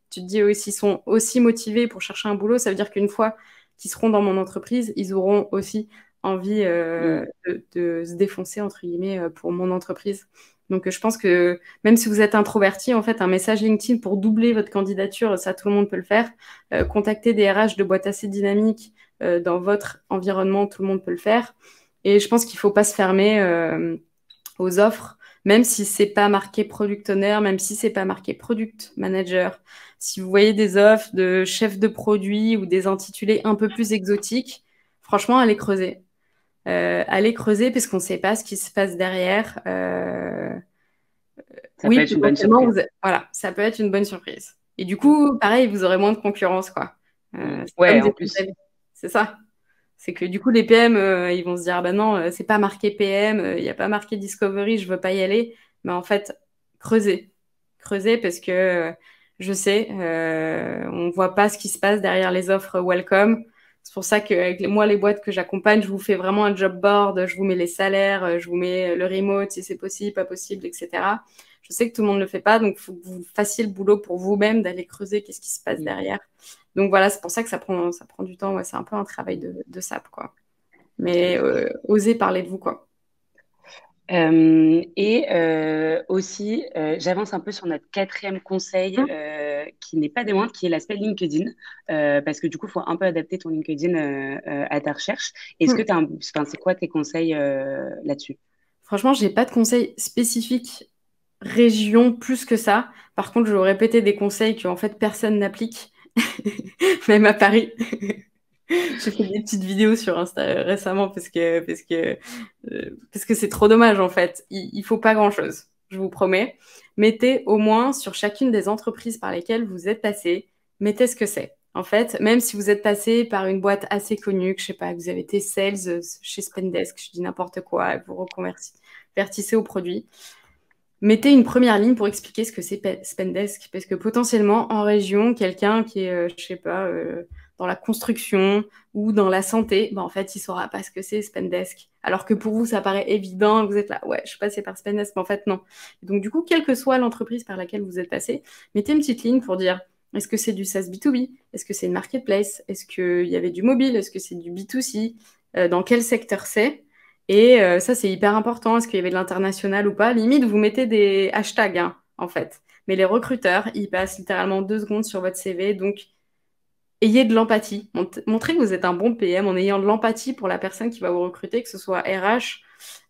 tu te dis aussi, ils sont aussi motivés pour chercher un boulot. Ça veut dire qu'une fois qu'ils seront dans mon entreprise, ils auront aussi envie Mm. de se défoncer, entre guillemets, pour mon entreprise. Donc, je pense que même si vous êtes introverti, en fait, un message LinkedIn pour doubler votre candidature, ça, tout le monde peut le faire. Contacter des RH de boîtes assez dynamiques dans votre environnement, tout le monde peut le faire. Et je pense qu'il ne faut pas se fermer aux offres, même si c'est pas marqué product owner, même si c'est pas marqué product manager. Si vous voyez des offres de chef de produit ou des intitulés un peu plus exotiques, franchement, allez creuser. Allez creuser parce qu'on ne sait pas ce qui se passe derrière. Ça peut Oui, être une bonne potentiellement, surprise. voilà, ça peut être une bonne surprise. Et du coup, pareil, vous aurez moins de concurrence, quoi. Mm. C'est comme Ouais, des en plus. modèles. C'est ça. C'est que du coup, les PM, ils vont se dire, ah ben non, c'est pas marqué PM, il n'y a pas marqué Discovery, je veux pas y aller. Mais en fait, creusez. Creusez parce que je sais, on voit pas ce qui se passe derrière les offres Welcome. C'est pour ça qu'avec moi, les boîtes que j'accompagne, je vous fais vraiment un job board, je vous mets les salaires, je vous mets le remote si c'est possible, pas possible, etc. Je sais que tout le monde ne le fait pas, donc il faut que vous fassiez le boulot pour vous-même, d'aller creuser qu'est-ce qui se passe Mm. derrière. Donc voilà, c'est pour ça que ça prend du temps. Ouais, c'est un peu un travail de sape, quoi. Mais osez parler de vous, quoi. Aussi, j'avance un peu sur notre quatrième conseil, Hum, qui n'est pas des moindres, qui est l'aspect LinkedIn, parce que du coup, il faut un peu adapter ton LinkedIn à ta recherche. Est-ce que hum. tu enfin, c'est quoi tes conseils là-dessus? Franchement, j'ai pas de conseils spécifiques région plus que ça. Par contre, je vais répéter des conseils que en fait personne n'applique, même à Paris. J'ai fait des petites vidéos sur Insta récemment parce que c'est trop dommage en fait. Il faut pas grand-chose, je vous promets. Mettez au moins sur chacune des entreprises par lesquelles vous êtes passé, mettez ce que c'est. En fait, même si vous êtes passé par une boîte assez connue, que je sais pas, que vous avez été sales chez Spendesk, je dis n'importe quoi, et vous reconvertissez au produit. Mettez une première ligne pour expliquer ce que c'est Spendesk, parce que potentiellement en région, quelqu'un qui est, je sais pas, dans la construction ou dans la santé, bah, en fait, il saura pas ce que c'est Spendesk. Alors que pour vous, ça paraît évident, vous êtes là, ouais, je suis passé par Spendesk, mais en fait, non. Donc du coup, quelle que soit l'entreprise par laquelle vous êtes passé, mettez une petite ligne pour dire, est-ce que c'est du SaaS B2B? Est-ce que c'est une marketplace? Est-ce qu'il y avait du mobile? Est-ce que c'est du B2C? Dans quel secteur c'est? Et ça, c'est hyper important. Est-ce qu'il y avait de l'international ou pas? Limite, vous mettez des hashtags, hein, en fait. Mais les recruteurs, ils passent littéralement 2 secondes sur votre CV. Donc, ayez de l'empathie. Montrez que vous êtes un bon PM en ayant de l'empathie pour la personne qui va vous recruter, que ce soit RH,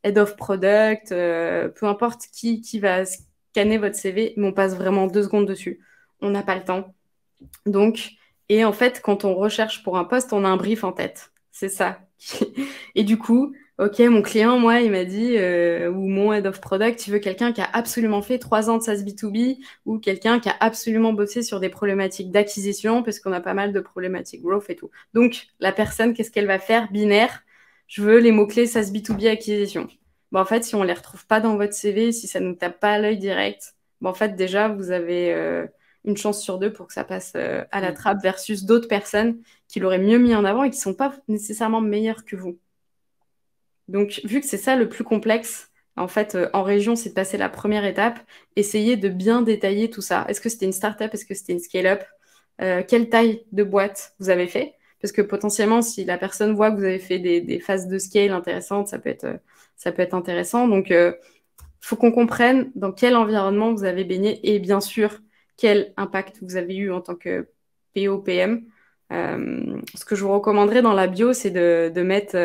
Head of Product, peu importe qui va scanner votre CV. Mais on passe vraiment 2 secondes dessus. On n'a pas le temps. Donc, et en fait, quand on recherche pour un poste, on a un brief en tête. C'est ça. Et du coup, ok, mon client, moi, il m'a dit, ou mon head of product, il veut quelqu'un qui a absolument fait 3 ans de SaaS B2B ou quelqu'un qui a absolument bossé sur des problématiques d'acquisition, parce qu'on a pas mal de problématiques growth et tout. Donc, la personne, qu'est-ce qu'elle va faire? Binaire. Je veux les mots-clés SaaS B2B acquisition. Bon, en fait, si on les retrouve pas dans votre CV, si ça ne nous tape pas à l'œil direct, bon, en fait, déjà, vous avez une chance sur deux pour que ça passe à la Mm. trappe versus d'autres personnes qui l'auraient mieux mis en avant et qui sont pas nécessairement meilleures que vous. Donc, vu que c'est ça le plus complexe, en fait, en région, c'est de passer la première étape, essayer de bien détailler tout ça. Est-ce que c'était une startup? Est-ce que c'était une scale-up? Quelle taille de boîte vous avez fait? Parce que potentiellement, si la personne voit que vous avez fait des phases de scale intéressantes, ça peut être intéressant. Donc, faut qu'on comprenne dans quel environnement vous avez baigné et bien sûr, quel impact vous avez eu en tant que PO-PM. Ce que je vous recommanderais dans la bio, c'est de mettre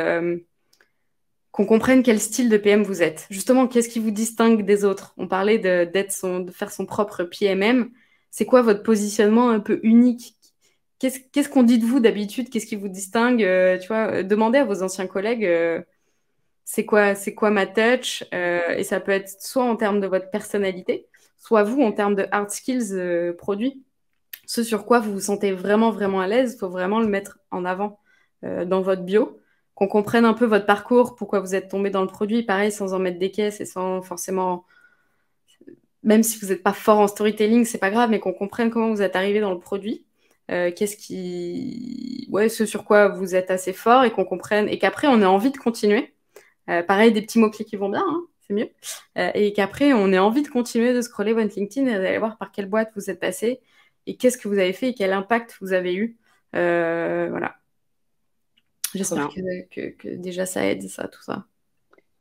qu'on comprenne quel style de PM vous êtes. Justement, qu'est-ce qui vous distingue des autres? On parlait de faire son propre PMM. C'est quoi votre positionnement un peu unique? Qu'est-ce qu'on dit de vous d'habitude? Qu'est-ce qui vous distingue? Tu vois, demandez à vos anciens collègues c'est quoi ma touch? Et ça peut être soit en termes de votre personnalité, soit vous en termes de hard skills produits. Ce sur quoi vous vous sentez vraiment, vraiment à l'aise, il faut vraiment le mettre en avant dans votre bio. qu'on comprenne un peu votre parcours, pourquoi vous êtes tombé dans le produit, pareil, sans en mettre des caisses et sans forcément, même si vous n'êtes pas fort en storytelling, c'est pas grave, mais qu'on comprenne comment vous êtes arrivé dans le produit, ce sur quoi vous êtes assez fort et qu'on comprenne, et qu'après on ait envie de continuer. Pareil, des petits mots-clés qui vont bien, hein, c'est mieux. Et qu'après on ait envie de continuer de scroller votre LinkedIn et d'aller voir par quelle boîte vous êtes passé et qu'est-ce que vous avez fait et quel impact vous avez eu. Voilà. J'espère que déjà ça aide, ça, tout ça.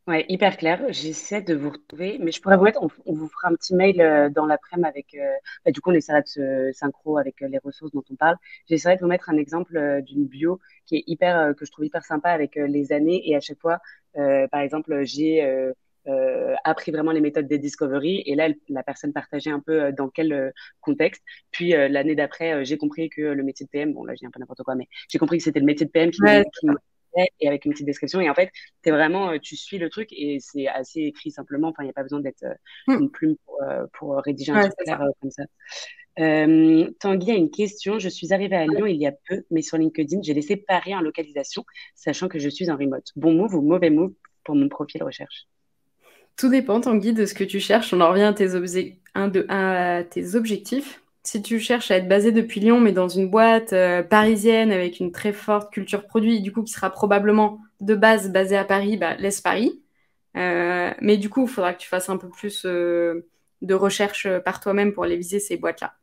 Ouais, hyper clair. J'essaie de vous retrouver, mais je pourrais vous mettre, on vous fera un petit mail dans l'après-midi avec, du coup, on essaiera de se synchro avec les ressources dont on parle. J'essaierai de vous mettre un exemple d'une bio qui est que je trouve hyper sympa avec les années et à chaque fois, par exemple, j'ai appris vraiment les méthodes des discovery et là, la personne partageait un peu dans quel contexte. Puis l'année d'après, j'ai compris que le métier de PM, bon là, j'ai un peu n'importe quoi, mais j'ai compris que c'était le métier de PM qui me et avec une petite description. Et en fait, c'est vraiment, tu suis le truc et c'est assez écrit simplement. Enfin, il n'y a pas besoin d'être une plume pour rédiger un truc clair comme ça. Tanguy a une question. Je suis arrivée à Lyon il y a peu, mais sur LinkedIn, j'ai laissé Paris en localisation, sachant que je suis en remote. Bon move ou mauvais move pour mon profil recherche? Tout dépend, Tanguy, de ce que tu cherches. On en revient à tes objectifs. Si tu cherches à être basé depuis Lyon, mais dans une boîte parisienne avec une très forte culture produit, du coup, qui sera probablement de base basée à Paris, bah, laisse Paris. Mais du coup, il faudra que tu fasses un peu plus de recherche par toi-même pour aller viser ces boîtes-là.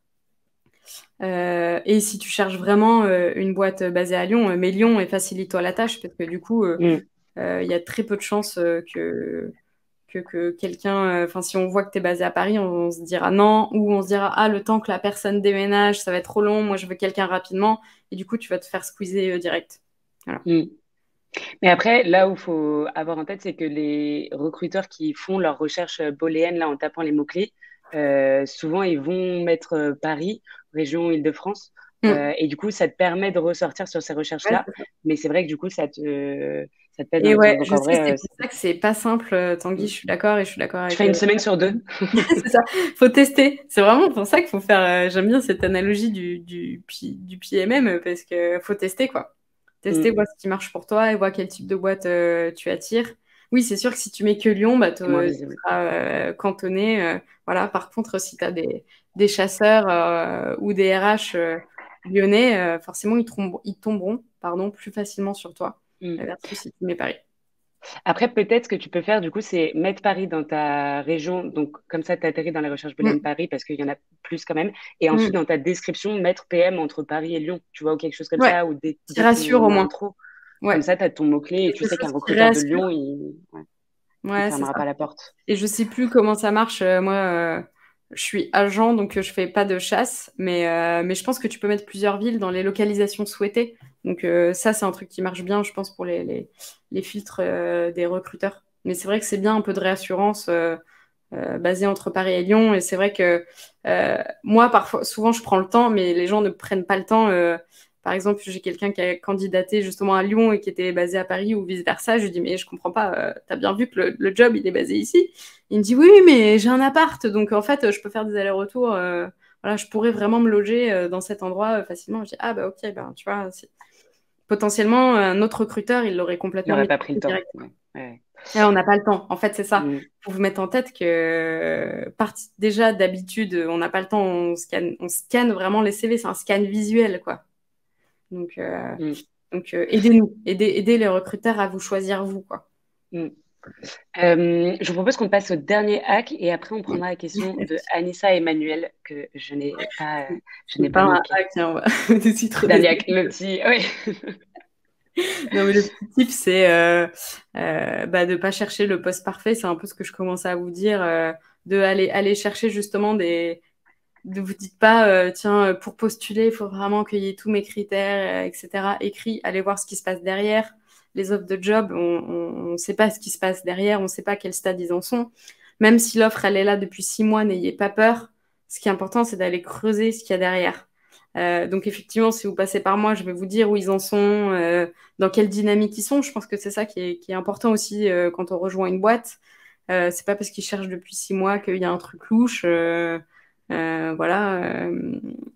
Et si tu cherches vraiment une boîte basée à Lyon, mets Lyon et facilite-toi la tâche, parce que du coup, il y a très peu de chances que quelqu'un, si on voit que tu es basé à Paris, on se dira non, ou on se dira, ah, le temps que la personne déménage, ça va être trop long, moi je veux quelqu'un rapidement, et du coup tu vas te faire squeezer direct. Voilà. Mais après, là où il faut avoir en tête, c'est que les recruteurs qui font leur recherche booléenne là en tapant les mots-clés, souvent ils vont mettre Paris, région Île-de-France, et du coup ça te permet de ressortir sur ces recherches-là. Mais c'est vrai que du coup ça te pèse dans et les ouais, Donc je en sais, vrai, c'est pour ça que c'est pas simple, Tanguy, je suis d'accord, et je suis d'accord je avec fais une semaine sur deux. c'est ça, faut tester. C'est vraiment pour ça qu'il faut faire. J'aime bien cette analogie du PMM parce que faut tester quoi. Tester, voir ce qui marche pour toi et voir quel type de boîte tu attires. Oui, c'est sûr que si tu mets que Lyon, bah, tu C'est moins visible. seras cantonné. Voilà. Par contre, si tu as des chasseurs ou des RH lyonnais, forcément, ils tomberont plus facilement sur toi versus si tu mets Paris. Après, peut-être ce que tu peux faire, du coup, c'est mettre Paris dans ta région. Donc, comme ça, tu atterris dans les recherches booléennes Paris parce qu'il y en a plus quand même. Et ensuite, dans ta description, mettre PM entre Paris et Lyon, tu vois, ou quelque chose comme ça, ou qui rassure au moins. intro. Ouais. Comme ça, tu as ton mot-clé et tu sais qu'un recruteur de Lyon, il fermera pas la porte. Et je sais plus comment ça marche. Moi, je suis agent, donc je fais pas de chasse, mais je pense que tu peux mettre plusieurs villes dans les localisations souhaitées. Donc ça, c'est un truc qui marche bien, je pense, pour les filtres des recruteurs. Mais c'est vrai que c'est bien un peu de réassurance basée entre Paris et Lyon. Et c'est vrai que moi, souvent, je prends le temps, mais les gens ne prennent pas le temps. Par exemple, j'ai quelqu'un qui a candidaté justement à Lyon et qui était basé à Paris ou vice-versa. Je lui dis, mais je comprends pas, t'as bien vu que le job, il est basé ici. Il me dit, oui, mais j'ai un appart, donc en fait, je peux faire des allers-retours. Voilà, je pourrais vraiment me loger dans cet endroit facilement. Je dis, ah bah ok, ben, tu vois, potentiellement, un autre recruteur, il l'aurait complètement Il mis pas pris le temps. direct. Et on n'a pas le temps. En fait, c'est ça. Il faut vous mettre en tête que déjà, d'habitude, on n'a pas le temps. On scanne vraiment les CV. C'est un scan visuel, quoi. Donc, aidez-nous. Aidez les recruteurs à vous choisir, vous, quoi. Je vous propose qu'on passe au dernier hack et après on prendra la question de Anissa et Emmanuel que je n'ai pas un manqué. hack, hein, on va tout dernier hack, le petit, oui. Non, mais le petit tip, c'est de ne pas chercher le poste parfait. C'est un peu ce que je commençais à vous dire, de aller chercher justement de vous dites pas, tiens, pour postuler, il faut vraiment qu'il y ait tous mes critères, etc. écrits. Allez voir ce qui se passe derrière. Les offres de job, on ne sait pas ce qui se passe derrière, on ne sait pas à quel stade ils en sont. Même si l'offre, elle est là depuis 6 mois, n'ayez pas peur. Ce qui est important, c'est d'aller creuser ce qu'il y a derrière. Donc effectivement, si vous passez par moi, je vais vous dire où ils en sont, dans quelle dynamique ils sont. Je pense que c'est ça qui est important aussi quand on rejoint une boîte. C'est pas parce qu'ils cherchent depuis 6 mois qu'il y a un truc louche. Voilà,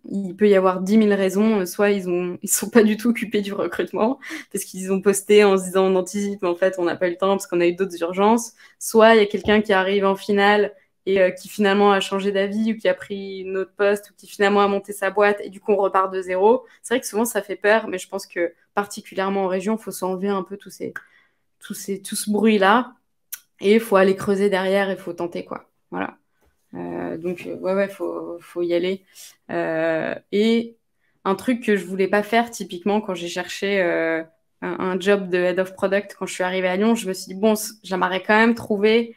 il peut y avoir 10 000 raisons. Soit ils sont pas du tout occupés du recrutement parce qu'ils ont posté en se disant on anticipe, mais en fait on n'a pas eu le temps parce qu'on a eu d'autres urgences. Soit il y a quelqu'un qui arrive en finale et qui finalement a changé d'avis ou qui a pris une autre poste ou qui finalement a monté sa boîte et du coup on repart de zéro. C'est vrai que souvent ça fait peur, mais je pense que particulièrement en région, il faut s'enlever un peu tout ce bruit-là et il faut aller creuser derrière et il faut tenter quoi. Voilà. Donc, ouais, faut y aller. Et un truc que je voulais pas faire, typiquement, quand j'ai cherché un job de Head of Product quand je suis arrivée à Lyon, je me suis dit, bon, j'aimerais quand même trouver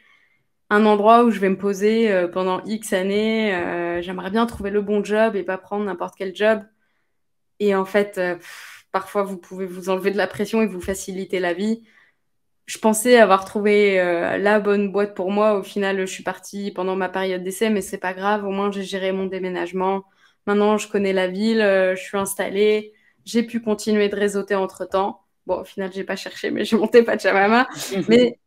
un endroit où je vais me poser pendant X années. J'aimerais bien trouver le bon job et pas prendre n'importe quel job. Et en fait, parfois, vous pouvez vous enlever de la pression et vous faciliter la vie. Je pensais avoir trouvé la bonne boîte pour moi. Au final, je suis partie pendant ma période d'essai, mais c'est pas grave. Au moins, j'ai géré mon déménagement. Maintenant, je connais la ville, je suis installée. J'ai pu continuer de réseauter entre-temps. Bon, au final, j'ai pas cherché, mais j'ai monté Pachamama. Mais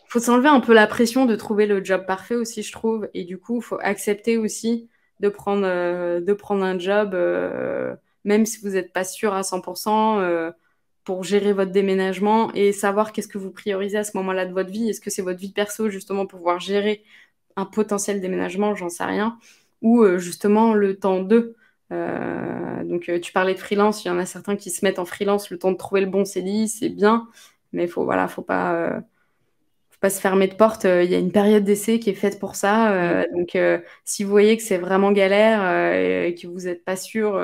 faut s'enlever un peu la pression de trouver le job parfait aussi, je trouve. Et du coup, faut accepter aussi de prendre un job, même si vous n'êtes pas sûr à 100%, pour gérer votre déménagement et savoir qu'est-ce que vous priorisez à ce moment-là de votre vie. Est-ce que c'est votre vie perso, justement, pour pouvoir gérer un potentiel déménagement, j'en sais rien, ou justement le temps de. Donc, tu parlais de freelance, il y en a certains qui se mettent en freelance le temps de trouver le bon CDI, c'est bien, mais voilà, faut pas se fermer de porte. Il y a une période d'essai qui est faite pour ça. Donc, si vous voyez que c'est vraiment galère et que vous n'êtes pas sûr,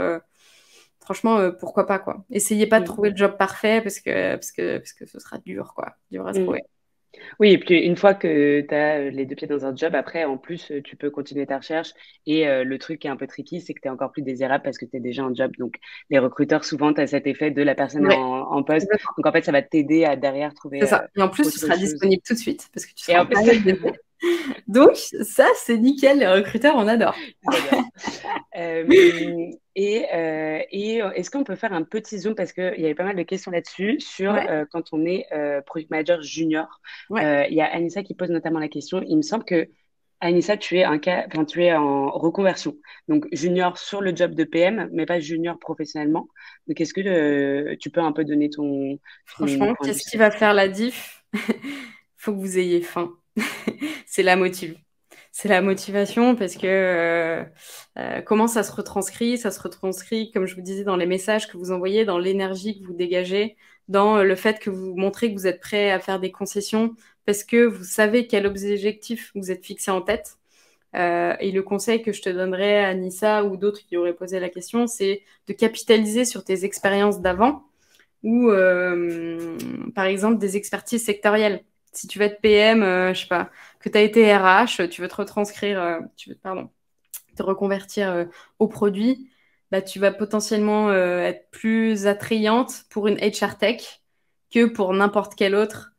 franchement, pourquoi pas, quoi. Essayez pas de trouver le job parfait parce que ce sera dur, quoi. Dur à se trouver. Oui, et puis une fois que tu as les deux pieds dans un job, après, en plus, tu peux continuer ta recherche. Et le truc qui est un peu tricky, c'est que tu es encore plus désirable parce que tu es déjà en job. Donc, les recruteurs, souvent, tu as cet effet de la personne est Ouais, en poste. exactement. Donc, en fait, ça va t'aider à derrière C'est trouver ça. Et en plus, tu autre seras chose. disponible tout de suite parce que tu Et seras en en plus, période d'essai. Donc, ça, c'est nickel. Les recruteurs, on adore. ils adorent. Et est-ce qu'on peut faire un petit zoom parce qu'il y avait pas mal de questions là-dessus sur Ouais, quand on est product manager junior. ouais. Il y a Anissa qui pose notamment la question. Il me semble que Anissa, enfin, tu es en reconversion. Donc junior sur le job de PM, mais pas junior professionnellement. Donc est-ce que tu peux un peu donner ton Franchement, point de vue qu'est-ce sur qui cette va question? faire la diff? Faut que vous ayez faim. C'est la motive. C'est la motivation parce que comment ça se retranscrit? Ça se retranscrit, comme je vous disais, dans les messages que vous envoyez, dans l'énergie que vous dégagez, dans le fait que vous montrez que vous êtes prêt à faire des concessions parce que vous savez quel objectif vous êtes fixé en tête. Et le conseil que je te donnerais à Nissa ou d'autres qui auraient posé la question, c'est de capitaliser sur tes expériences d'avant ou par exemple des expertises sectorielles. Si tu veux être PM, je sais pas, que tu as été RH, tu veux te retranscrire, pardon, te reconvertir au produit, bah, tu vas potentiellement être plus attrayante pour une HR tech que pour n'importe quelle autre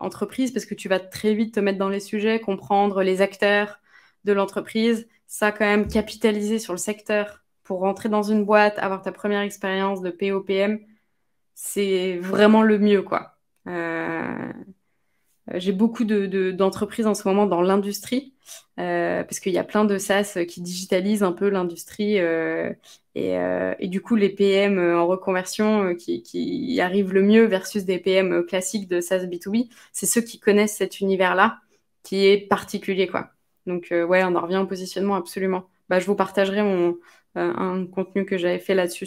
entreprise parce que tu vas très vite te mettre dans les sujets, comprendre les acteurs de l'entreprise. Ça, quand même, capitaliser sur le secteur pour rentrer dans une boîte, avoir ta première expérience de POPM, c'est vraiment le mieux, quoi. J'ai beaucoup d'entreprises en ce moment dans l'industrie, parce qu'il y a plein de SaaS qui digitalisent un peu l'industrie, et du coup, les PM en reconversion qui arrivent le mieux versus des PM classiques de SaaS B2B, c'est ceux qui connaissent cet univers-là, qui est particulier, quoi. Donc, ouais, on en revient au positionnement, absolument. Bah, je vous partagerai un contenu que j'avais fait là-dessus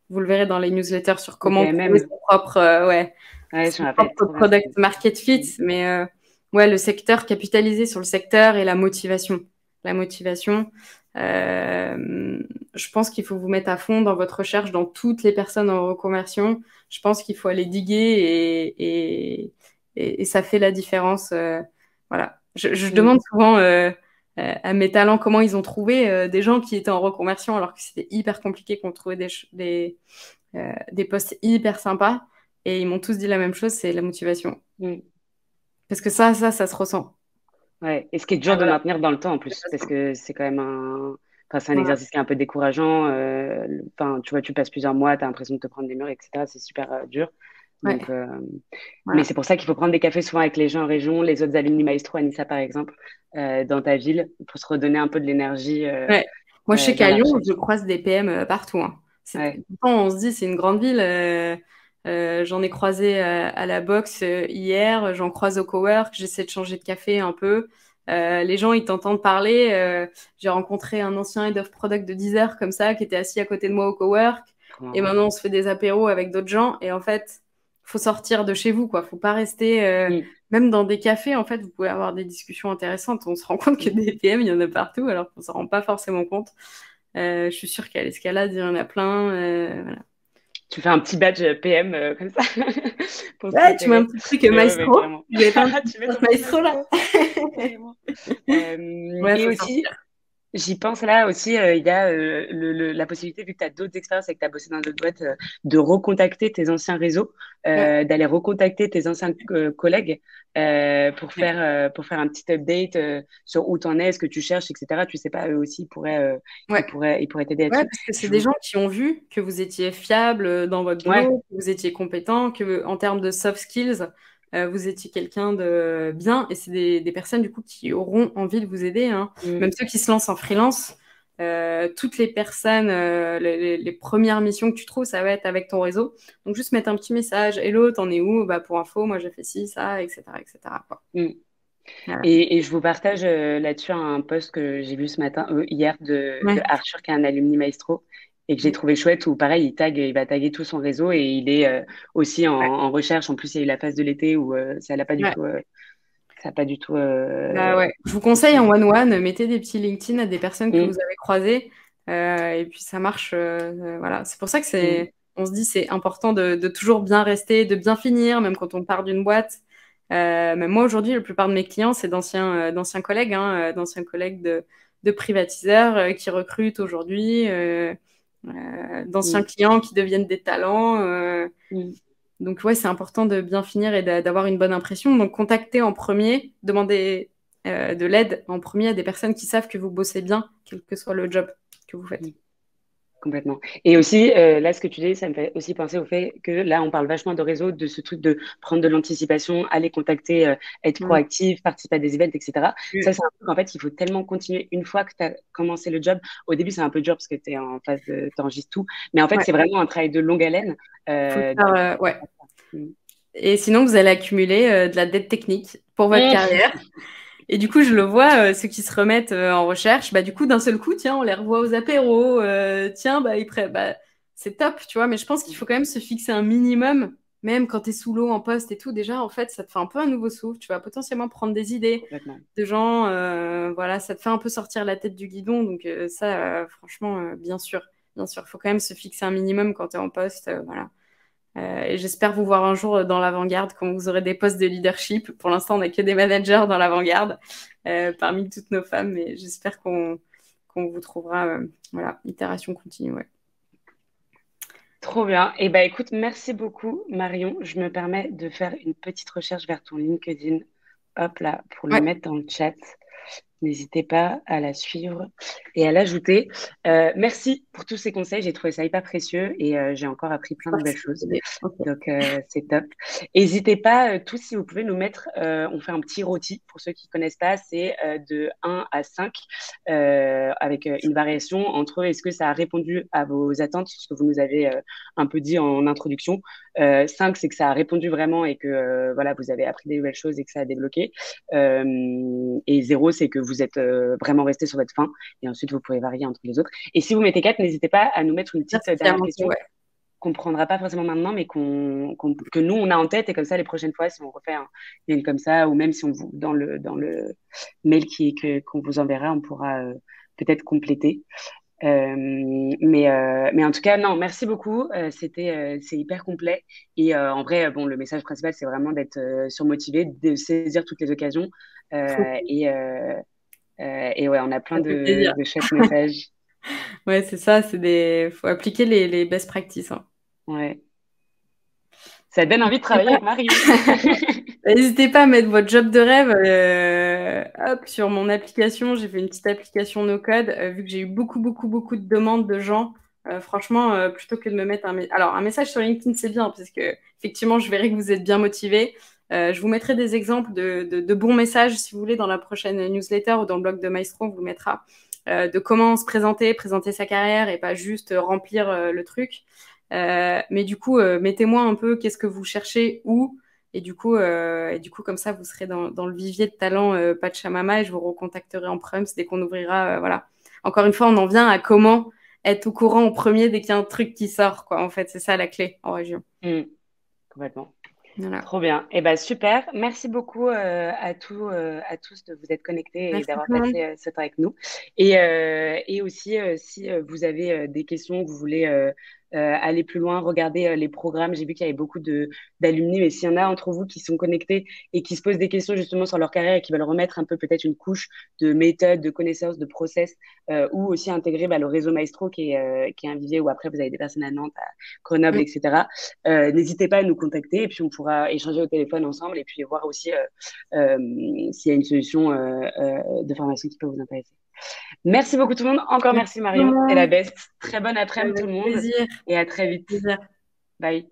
vous le verrez dans les newsletters sur Au comment trouver PMM. ouais, Ouais, je son me rappelle propre trop bien cette product question. market fit, mais ouais, le secteur, capitaliser sur le secteur et la motivation. La motivation, je pense qu'il faut vous mettre à fond dans votre recherche, dans toutes les personnes en reconversion. Je pense qu'il faut aller diguer et ça fait la différence. Voilà. Je Mm. demande souvent à mes talents comment ils ont trouvé des gens qui étaient en reconversion alors que c'était hyper compliqué qu'on trouvait des postes hyper sympas. Et ils m'ont tous dit la même chose, c'est la motivation. Mm. Parce que ça se ressent. Ouais. Et ce qui est Ah, dur de voilà. maintenir dans le temps en plus, parce que c'est quand même enfin, c'est un Voilà. exercice qui est un peu décourageant. Enfin, tu vois, tu passes plusieurs mois, tu as l'impression de te prendre des murs, etc. C'est super dur. Ouais, Donc, mais voilà. c'est pour ça qu'il faut prendre des cafés souvent avec les gens en région, les autres alumni maestro, Anissa par exemple, dans ta ville, pour se redonner un peu de l'énergie Ouais. Moi, je sais dans qu'à la Lyon, je recherche. croise des PM partout, hein. Ouais. Pourtant, on se dit, c'est une grande ville. J'en ai croisé à la boxe hier, j'en croise au cowork, j'essaie de changer de café un peu. Les gens, ils t'entendent parler. J'ai rencontré un ancien head of product de Deezer comme ça, qui était assis à côté de moi au cowork. Trop Et marrant. maintenant, on se fait des apéros avec d'autres gens. Et en fait, faut sortir de chez vous, quoi. Faut pas rester. Mm, Même dans des cafés, en fait, vous pouvez avoir des discussions intéressantes. On se rend compte que mm. des PM, il y en a partout, alors qu'on s'en rend pas forcément compte. Je suis sûre qu'à l'escalade, il y en a plein. Voilà. Tu fais un petit badge PM comme ça pour se Ouais, tu mets un repérer. petit truc Mais ouais, mais maestro. carrément. Vous avez pas un petit Tu mets ton truc petit maestro là? maestro, carrément. Ouais, Et faut aussi, sortir. j'y pense là aussi, il y a la possibilité, vu que tu as d'autres expériences et que tu as bossé dans d'autres boîtes, de recontacter tes anciens réseaux, Ouais, d'aller recontacter tes anciens collègues ouais. pour faire un petit update sur où tu en es, ce que tu cherches, etc. Tu sais pas, eux aussi, Ouais. ils pourraient t'aider Ouais, là-dessus. parce que c'est Je des vous... gens qui ont vu que vous étiez fiable dans votre Ouais, boulot, que vous étiez compétent, que en termes de soft skills, vous étiez quelqu'un de bien. Et c'est des personnes du coup qui auront envie de vous aider, hein. mm, Même ceux qui se lancent en freelance, toutes les personnes, les premières missions que tu trouves, ça va être avec ton réseau. Donc juste mettre un petit message. Hello, t'en es où? Bah pour info, moi j'ai fait ci, ça, etc., etc., quoi. mm. Voilà. Et je vous partage là-dessus un post que j'ai vu ce matin, hier, de Ouais. Arthur, qui est un alumni maestro, et que j'ai Mm. trouvé chouette, où pareil, il va taguer tout son réseau, et il est aussi en recherche. En plus, il y a eu la phase de l'été où ça n'a pas du Ouais. tout, ça a pas du tout. Bah ouais. Je vous conseille en one-one, mettez des petits LinkedIn à des personnes que vous Mm, avez croisées, et puis ça marche. Voilà. C'est pour ça que mm, on se dit c'est important de toujours bien rester, de bien finir, même quand on part d'une boîte. Même moi aujourd'hui, la plupart de mes clients, c'est d'anciens collègues, hein, d'anciens collègues de privatiseurs qui recrutent aujourd'hui, d'anciens mm, clients qui deviennent des talents. mm. Donc ouais, c'est important de bien finir et d'avoir une bonne impression. Donc contactez en premier, demandez de l'aide en premier à des personnes qui savent que vous bossez bien, quel que soit le job que vous faites. Mm. Complètement. Et aussi, là, ce que tu dis, ça me fait aussi penser au fait que là, on parle vachement de réseau, de ce truc de prendre de l'anticipation, aller contacter, être Mm. proactif, participer à des events, etc. Mm. Ça, c'est un truc, en fait, il faut tellement continuer une fois que tu as commencé le job. Au début, c'est un peu dur parce que tu es en phase de, t'enregistres tout. Mais en fait, Ouais, c'est vraiment un travail de longue haleine. faut le faire, ouais. Mm. Et sinon, vous allez accumuler de la dette technique pour votre Mm. carrière. Et du coup, je le vois, ceux qui se remettent en recherche, bah, du coup, d'un seul coup, tiens, on les revoit aux apéros, tiens, bah, c'est top, tu vois, mais je pense qu'il faut quand même se fixer un minimum, même quand tu es sous l'eau en poste et tout, déjà, en fait, ça te fait un peu un nouveau souffle, tu vas potentiellement prendre des idées Complètement. de gens, voilà, ça te fait un peu sortir la tête du guidon, donc ça, franchement, bien sûr, il faut quand même se fixer un minimum quand tu es en poste, voilà. Et j'espère vous voir un jour dans l'avant-garde quand vous aurez des postes de leadership. Pour l'instant, on n'a que des managers dans l'avant-garde parmi toutes nos femmes, mais j'espère qu'on vous trouvera. Voilà, itération continue. Ouais. Trop bien. Et ben écoute, merci beaucoup, Marion. Je me permets de faire une petite recherche vers ton LinkedIn. Hop là, pour le Ouais. mettre dans le chat. N'hésitez pas à la suivre et à l'ajouter. Merci pour tous ces conseils. J'ai trouvé ça hyper précieux et j'ai encore appris plein de J'espère que nouvelles ça choses. vous aide. Ok. Donc, c'est top. N'hésitez pas, tous, si vous pouvez nous mettre, on fait un petit rôti pour ceux qui connaissent pas, c'est de 1 à 5 avec une variation entre est-ce que ça a répondu à vos attentes, ce que vous nous avez un peu dit en introduction. 5, c'est que ça a répondu vraiment et que voilà, vous avez appris des nouvelles choses et que ça a débloqué. Et 0, c'est que vous êtes vraiment resté sur votre fin. Et ensuite, vous pouvez varier entre les autres. Et si vous mettez 4, n'hésitez pas à nous mettre une petite Merci à dernière monter, question ouais. qu'on ne prendra pas forcément maintenant, mais que nous, on a en tête. Et comme ça, les prochaines fois, si on refait un mail comme ça, ou même si on vous, dans le mail qu'on vous enverra, on pourra peut-être compléter. Mais en tout cas, non, merci beaucoup. C'est hyper complet. Et en vrai, bon, le message principal, c'est vraiment d'être surmotivé, de saisir toutes les occasions. Trop Euh, cool. et, euh, et ouais, on a plein Ça fait plaisir. de chouettes messages. Ouais, c'est ça. Faut appliquer les best practices, hein. Ouais. Ça donne envie de N'hésitez travailler pas, avec Marion. n'hésitez pas à mettre votre job de rêve hop, sur mon application. J'ai fait une petite application no code vu que j'ai eu beaucoup, beaucoup, beaucoup de demandes de gens Franchement, plutôt que de me mettre alors un message sur LinkedIn, c'est bien parce que effectivement, je verrai que vous êtes bien motivé. Je vous mettrai des exemples de bons messages si vous voulez dans la prochaine newsletter ou dans le blog de Maestro, on vous le mettra de comment se présenter sa carrière et pas juste remplir le truc. Mais du coup, mettez-moi un peu qu'est-ce que vous cherchez où. Et du coup, comme ça, vous serez dans le vivier de talent Pachamama et je vous recontacterai en Prums dès qu'on ouvrira. Voilà. Encore une fois, on en vient à comment être au courant en premier dès qu'il y a un truc qui sort, quoi. En fait, c'est ça la clé en région. Complètement. Voilà. Trop bien. Eh ben, super. Merci beaucoup à tous de vous être connectés et Merci d'avoir tout le monde. passé ce temps avec nous. Et aussi, si vous avez des questions, que vous voulez aller plus loin, regardez les programmes. J'ai vu qu'il y avait beaucoup d'alumni, mais s'il y en a entre vous qui sont connectés et qui se posent des questions justement sur leur carrière et qui veulent remettre un peu peut-être une couche de méthode, de connaissances, de process, ou aussi intégrer le réseau Maestro qui est un vivier où après vous avez des personnes à Nantes, à Grenoble, Mm. etc. N'hésitez pas à nous contacter et puis on pourra échanger au téléphone ensemble et puis voir aussi s'il y a une solution de formation qui peut vous intéresser. Merci beaucoup tout le monde. Encore Merci merci tout le Marion. T'es la monde. best. Très bonne après-midi tout Avec le monde plaisir. et à très Avec vite. plaisir. Bye.